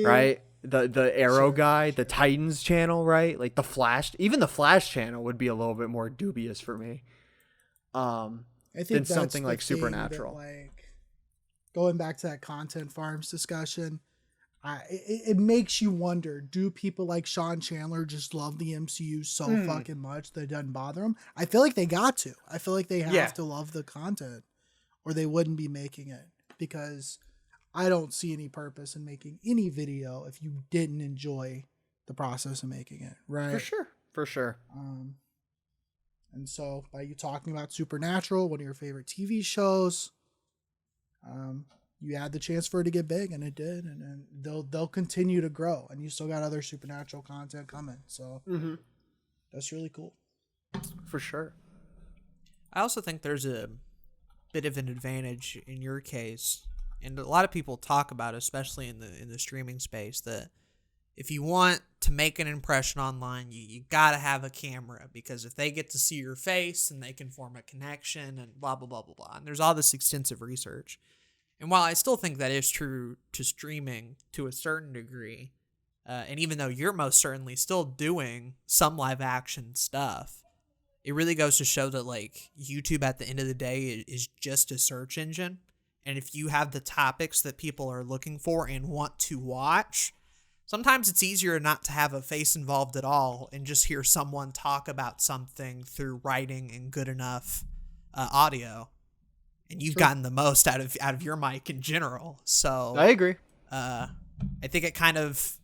Right? The Arrow guy, the Titans channel, right? Like the Flash, even the Flash channel would be a little bit more dubious for me. I think than that's something the like thing Supernatural. That, like, going back to that content farms discussion, it makes you wonder, do people like Sean Chandler just love the MCU so fucking much that it doesn't bother them? I feel like they got to. I feel like they have to love the content or they wouldn't be making it, because I don't see any purpose in making any video if you didn't enjoy the process of making it, right? For sure. And so by you talking about Supernatural, one of your favorite TV shows, you had the chance for it to get big, and it did, and they'll continue to grow, and you still got other Supernatural content coming, so that's really cool. For sure. I also think there's a bit of an advantage in your case, and a lot of people talk about it, especially in the streaming space, that if you want to make an impression online, you gotta have a camera, because if they get to see your face and they can form a connection and blah blah blah blah blah, and there's all this extensive research. And while I still think that is true to streaming to a certain degree, and even though you're most certainly still doing some live action stuff, it really goes to show that like YouTube at the end of the day is just a search engine. And if you have the topics that people are looking for and want to watch, sometimes it's easier not to have a face involved at all and just hear someone talk about something through writing and good enough audio. And you've gotten the most out of your mic in general. So I agree. I think it kind of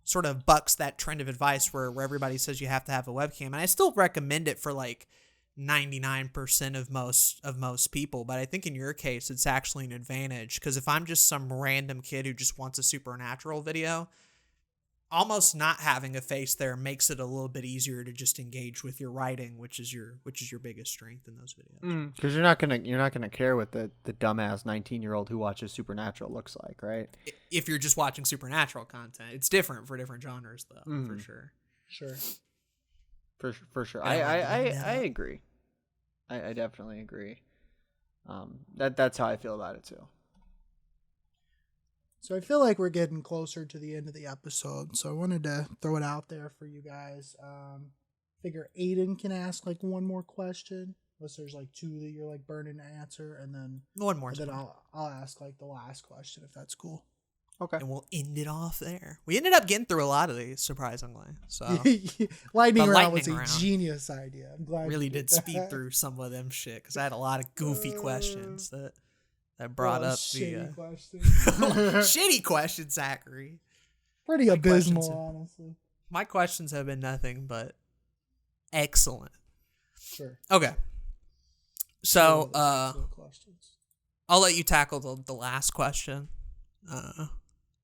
sort of bucks that trend of advice where everybody says you have to have a webcam. And I still recommend it for like 99% of most people. But I think in your case, it's actually an advantage, because if I'm just some random kid who just wants a Supernatural video, almost not having a face there makes it a little bit easier to just engage with your writing, which is your biggest strength in those videos. Because you're not gonna care what the dumbass 19-year-old who watches Supernatural looks like, right? If you're just watching Supernatural content, it's different for different genres, though, for sure. Sure. For sure. I agree. I definitely agree. That's how I feel about it too. So I feel like we're getting closer to the end of the episode, so I wanted to throw it out there for you guys. Figure Aden can ask like one more question, unless there's like two that you're like burning to answer, and then one more. And then I'll ask like the last question if that's cool. Okay. And we'll end it off there. We ended up getting through a lot of these, surprisingly. So lightning round was lightning a round. Genius idea. I'm glad really you did speed through some of them shit, because I had a lot of goofy questions that brought up the shitty questions, Zachary. Pretty abysmal, honestly. My questions have been nothing but excellent. Sure. Okay. So questions. I'll let you tackle the last question.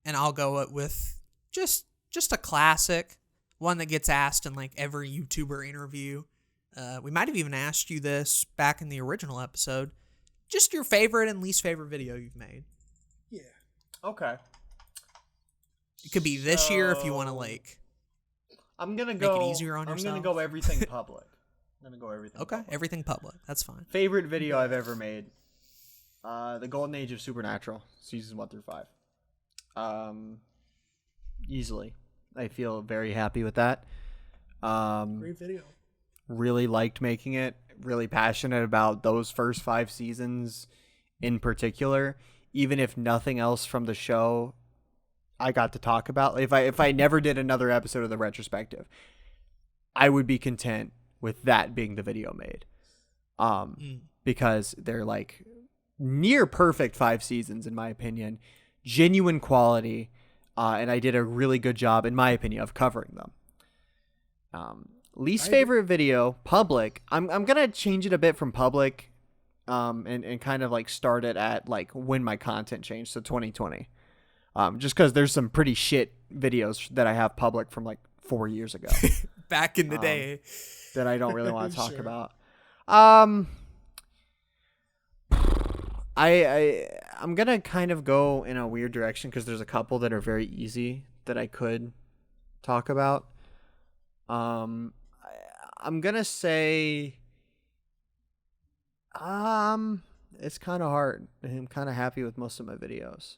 And I'll go with just a classic, one that gets asked in like every YouTuber interview. We might have even asked you this back in the original episode. Just your favorite and least favorite video you've made. Yeah. Okay. It could be this year if you want to like. I'm gonna make it easier on yourself. I'm gonna go everything public. Okay, everything public. That's fine. Favorite video I've ever made. The Golden Age of Supernatural, seasons 1 through 5. Easily. I feel very happy with that. Great video. Really liked making it. Really passionate about those first 5 seasons in particular. Even if nothing else from the show I got to talk about. If I never did another episode of the retrospective, I would be content with that being the video made. Because they're like near perfect 5 seasons in my opinion. Genuine quality. And I did a really good job, in my opinion, of covering them. Least favorite video, public. I'm gonna change it a bit from public, and kind of like start it at like when my content changed, so 2020. Just because there's some pretty shit videos that I have public from like 4 years ago, back in the day, that I don't really want to talk Sure. about. I'm gonna kind of go in a weird direction because there's a couple that are very easy that I could talk about. I'm gonna say, it's kind of hard. I'm kind of happy with most of my videos.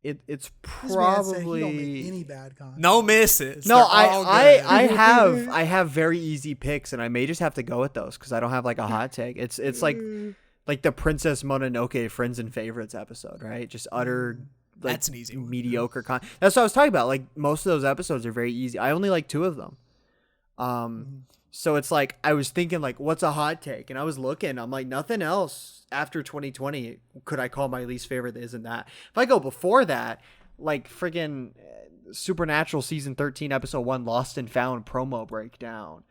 It's This man said he don't probably make any bad content. No misses. no. They're all good. I have very easy picks, and I may just have to go with those because I don't have like a hot take. It's like the Princess Mononoke Friends and Favorites episode, right? Just utter like That's an easy one. mediocre That's what I was talking about. Like most of those episodes are very easy. I only like 2 of them. So it's like I was thinking like, what's a hot take? And I was looking. I'm like, nothing else after 2020 could I call my least favorite that isn't that. If I go before that, like friggin' Supernatural season 13 episode 1 Lost and Found promo breakdown.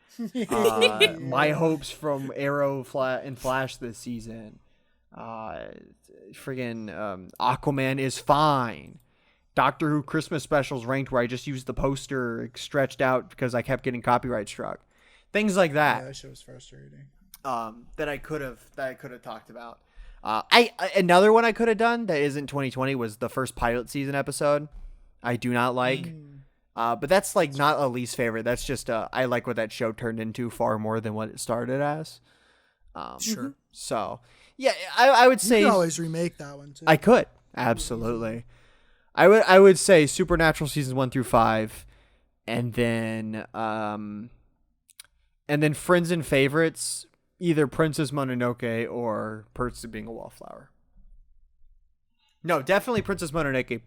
My hopes from Arrow and Flash this season. Aquaman is fine. Doctor Who Christmas specials ranked where I just used the poster stretched out because I kept getting copyright struck. Things like that. Yeah, that shit was frustrating. That I could have talked about. Another one I could have done that isn't 2020 was the first pilot season episode. I do not like. But that's like not a least favorite. That's just I like what that show turned into far more than what it started as. Sure. So yeah, I would say you can always remake that one too. I could absolutely. I would say Supernatural seasons 1 through 5, and then Friends and Favorites, either Princess Mononoke or Perks of Being a Wallflower. No, definitely Princess Mononoke.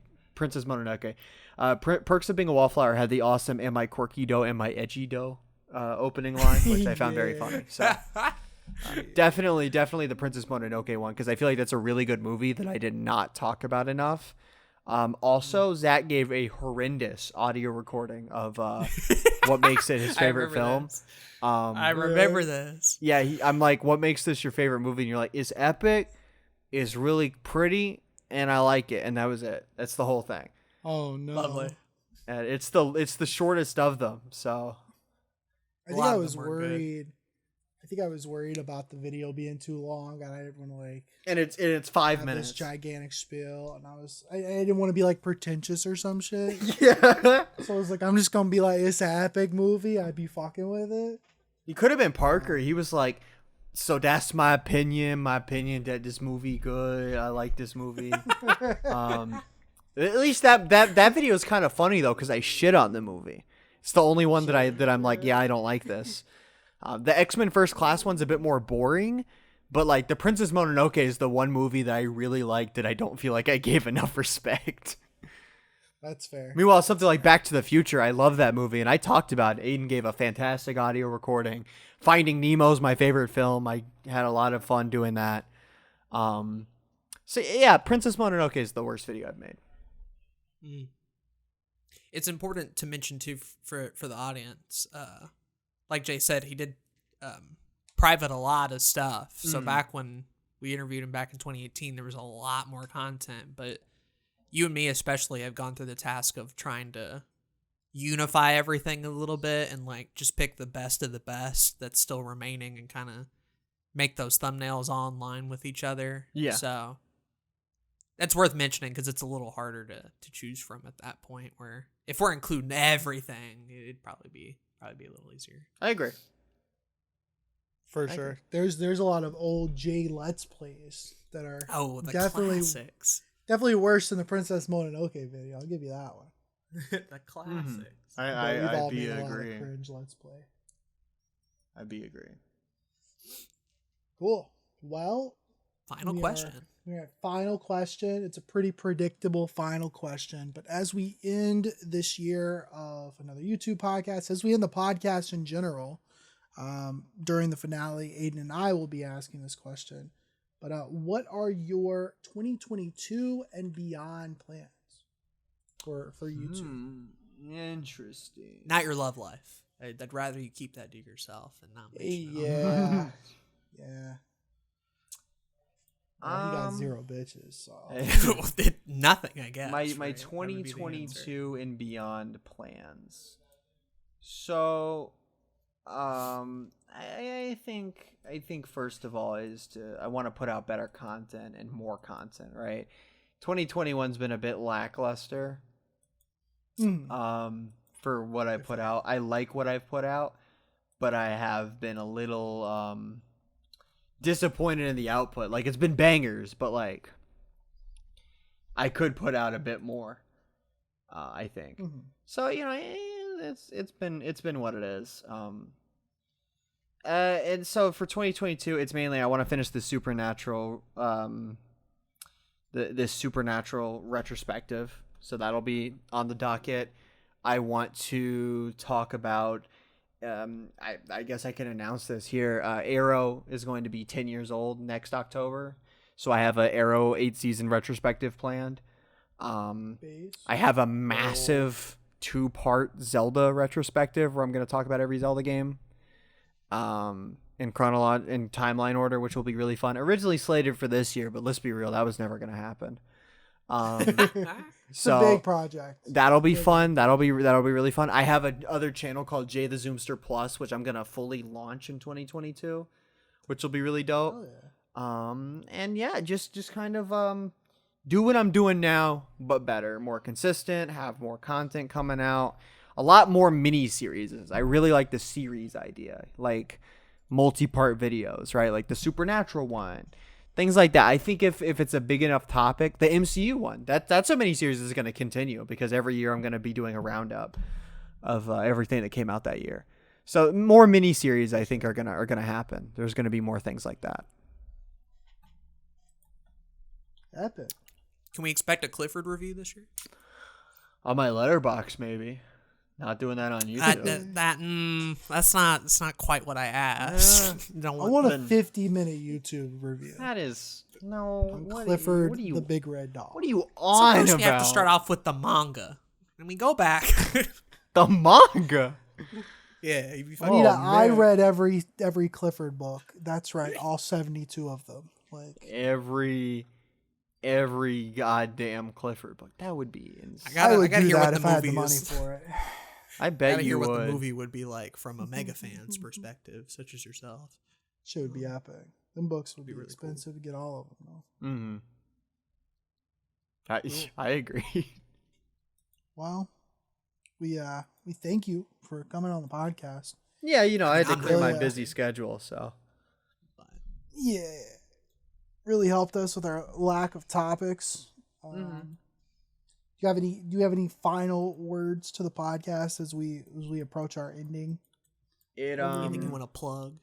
Perks of Being a Wallflower had the awesome "Am I quirky dough? Am I edgy dough?" Opening line, which I found very funny. So definitely the Princess Mononoke one because I feel like that's a really good movie that I did not talk about enough. Also, Zach gave a horrendous audio recording of what makes it his favorite film. I remember this. Yeah, I'm like, what makes this your favorite movie? And you're like, it's epic, it's really pretty, and I like it. And that was it. That's the whole thing. Oh no! Lovely. And it's the shortest of them. So I think I was worried. I think I was worried about the video being too long, and I didn't want to like. And it's 5 have minutes. This gigantic spiel, and I didn't want to be like pretentious or some shit. Yeah. So I was like, I'm just gonna be like, it's an epic movie. I'd be fucking with it. He could have been Parker. He was like, so that's my opinion. My opinion that this movie good. I like this movie. At least that video is kind of funny though, because I shit on the movie. It's the only one that I'm like, yeah, I don't like this. The X-Men First Class one's a bit more boring, but like the Princess Mononoke is the one movie that I really liked that I don't feel like I gave enough respect. That's fair. Meanwhile, something like Back to the Future, I love that movie, and I talked about it. Aiden gave a fantastic audio recording. Finding Nemo's my favorite film. I had a lot of fun doing that. So yeah, Princess Mononoke is the worst video I've made. It's important to mention too for the audience. Like Jay said, he did private a lot of stuff. So back when we interviewed him back in 2018, there was a lot more content. But you and me especially have gone through the task of trying to unify everything a little bit and like just pick the best of the best that's still remaining and kind of make those thumbnails all in line with each other. Yeah. So that's worth mentioning because it's a little harder to choose from at that point, where if we're including everything, it'd probably be a little easier. I agree. For sure. There's a lot of old Jay Let's Plays that are classics. Mm-hmm. Definitely worse than the Princess Mononoke video. I'll give you that one. The classics. I'd be agreeing. Cringe Let's Play. I'd be agreeing. Cool. Well, Final question. We're at final question. It's a pretty predictable final question. But as we end this year of another YouTube podcast, as we end the podcast in general, during the finale, Aden and I will be asking this question. But what are your 2022 and beyond plans for YouTube? Interesting. Not your love life. I'd rather you keep that to yourself and not mention it. Yeah. Yeah. Well, you got 0 bitches, so nothing, I guess. My right? 2022 and beyond plans. So, I think first of all I want to put out better content and more content, right? 2021's been a bit lackluster. For what I put out. I like what I've put out, but I have been a little disappointed in the output. Like, it's been bangers, but like I could put out a bit more. I think. So, it's been what it is. And so for 2022, it's mainly I want to finish the Supernatural this Supernatural retrospective. So that'll be on the docket. I want to talk about I guess I can announce this here. Arrow is going to be 10 years old next October. So I have a Arrow 8-season retrospective planned. I have a massive 2-part Zelda retrospective where I'm going to talk about every Zelda game in timeline order, which will be really fun. Originally slated for this year, but let's be real, that was never going to happen. It's a big project. That'll be fun. That'll be really fun. I have another channel called JaytheZoomster Plus, which I'm gonna fully launch in 2022, which will be really dope. Oh, yeah. And yeah, just kind of do what I'm doing now, but better, more consistent, have more content coming out, a lot more mini series. I really like the series idea, like multi-part videos, right? Like the Supernatural one. Things like that. I think if it's a big enough topic, the MCU one, that's a mini-series is going to continue because every year I'm going to be doing a roundup of everything that came out that year. So more mini-series I think are gonna happen. There's going to be more things like that. Epic. Can we expect a Clifford review this year? On my letterbox, maybe. Not doing that on YouTube. That's not quite what I asked. I want a 50-minute YouTube review. That is no. Clifford, the Big Red Dog. What are you on First about? we have to start off with the manga, and we go back. The manga. Yeah, I read every Clifford book. That's right, all 72 of them. Like every goddamn Clifford book. That would be insane. I would gotta do hear that what if the I had the movie money is. for it. I bet gotta you hear would. what the movie would be like from a mega fan's perspective, such as yourself. Shit would be epic. Them books would be really expensive to get all of them, though. I agree. Well, we thank you for coming on the podcast. Yeah, I had to clear my really busy schedule, so. Yeah, really helped us with our lack of topics. Do you have any final words to the podcast as we approach our ending? Anything you want to plug?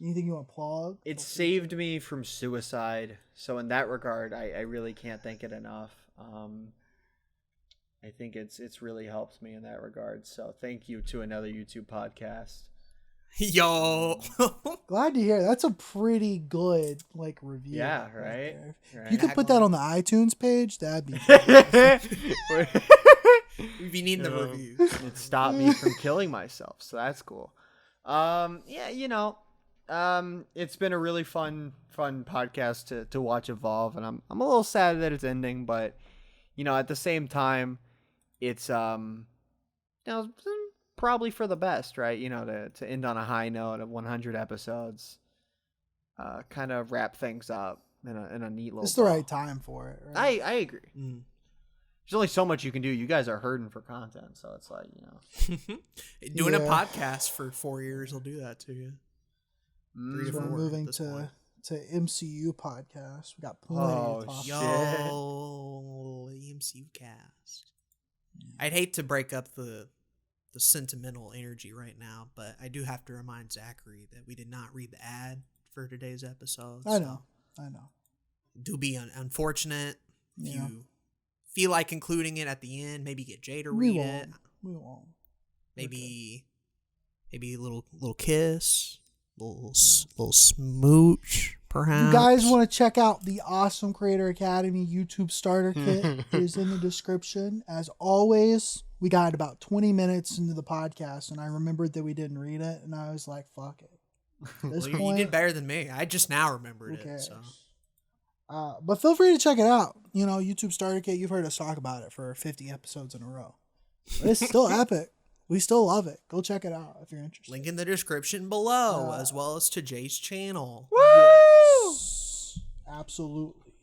Anything you want to plug? It saved me from suicide, so in that regard, I really can't thank it enough. I think it's really helped me in that regard. So thank you to another YouTube podcast. Yo, glad to hear. That's a pretty good review. Yeah, right. If you could put that on the iTunes page, that'd be. We'd be needing the reviews. It stopped me from killing myself, so that's cool. It's been a really fun podcast to watch evolve, and I'm a little sad that it's ending, but at the same time, it's probably for the best, right? To end on a high note of 100 episodes, kind of wrap things up in a neat little. It's the right time for it. Right? I agree. There's only so much you can do. You guys are hurting for content, so it's like doing a podcast for 4 years will do that to you. 3 to 4. We're moving to MCU podcast. We got plenty to talk about. Yo, the MCU cast. I'd hate to break up the sentimental energy right now, but I do have to remind Zachary that we did not read the ad for today's episode. I know. Do be unfortunate. If Yeah. you feel like including it at the end, maybe get Jay to read it. We won't. Maybe a little kiss, little smooch, perhaps. You guys want to check out the Awesome Creator Academy YouTube starter kit? It is in the description. As always, we got about 20 minutes into the podcast, and I remembered that we didn't read it, and I was like, fuck it. At this You point, did better than me. I just now remembered who it. cares? So. But feel free to check it out. YouTube starter kit, you've heard us talk about it for 50 episodes in a row. But it's still epic. we still love it. Go check it out if you're interested. Link in the description below, as well as to Jay's channel. Yes, absolutely.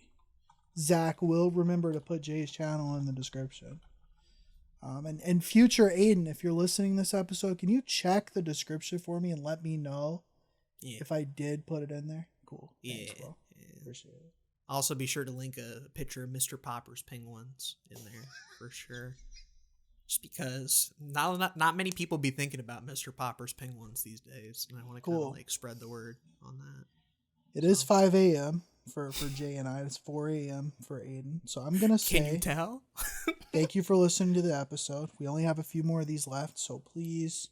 Zach will remember to put Jay's channel in the description. And future Aden, if you're listening this episode, can you check the description for me and let me know if I did put it in there? Cool. Thanks, bro. Appreciate it. Also, be sure to link a picture of Mr. Popper's penguins in there for sure. Just because not many people be thinking about Mr. Popper's penguins these days, and I want to kind of like spread the word on that. It is 5 a.m. for Jay and I. It's 4 a.m. for Aden. So I'm gonna say, can you tell? Thank you for listening to the episode. We only have a few more of these left, so please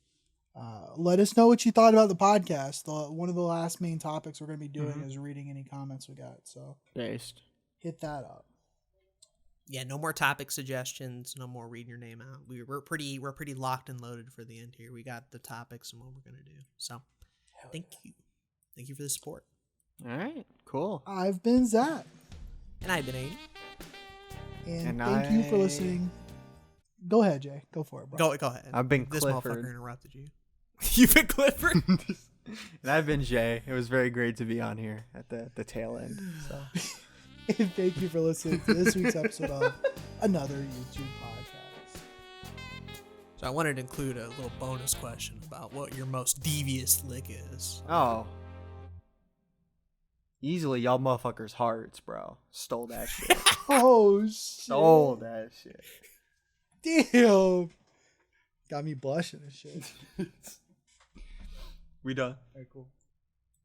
let us know what you thought about the podcast. One of the last main topics we're gonna be doing is reading any comments we got. So hit that up. Yeah, no more topic suggestions. No more reading your name out. We're pretty locked and loaded for the end here. We got the topics and what we're gonna do. So, thank you for the support. All right, cool. I've been Zach, and I've been Aden. And thank you for listening. Go ahead, Jay. Go for it, bro. Go ahead. I've been this Clifford. Motherfucker interrupted you. You've been Clifford. And I've been Jay. It was very great to be on here at the tail end. So. And thank you for listening to this week's episode of another YouTube podcast. So I wanted to include a little bonus question about what your most devious lick is. Oh. Easily y'all motherfuckers' hearts, bro. Stole that shit. Oh, shit. Stole that shit. Damn. Got me blushing and shit. We done. All right, cool.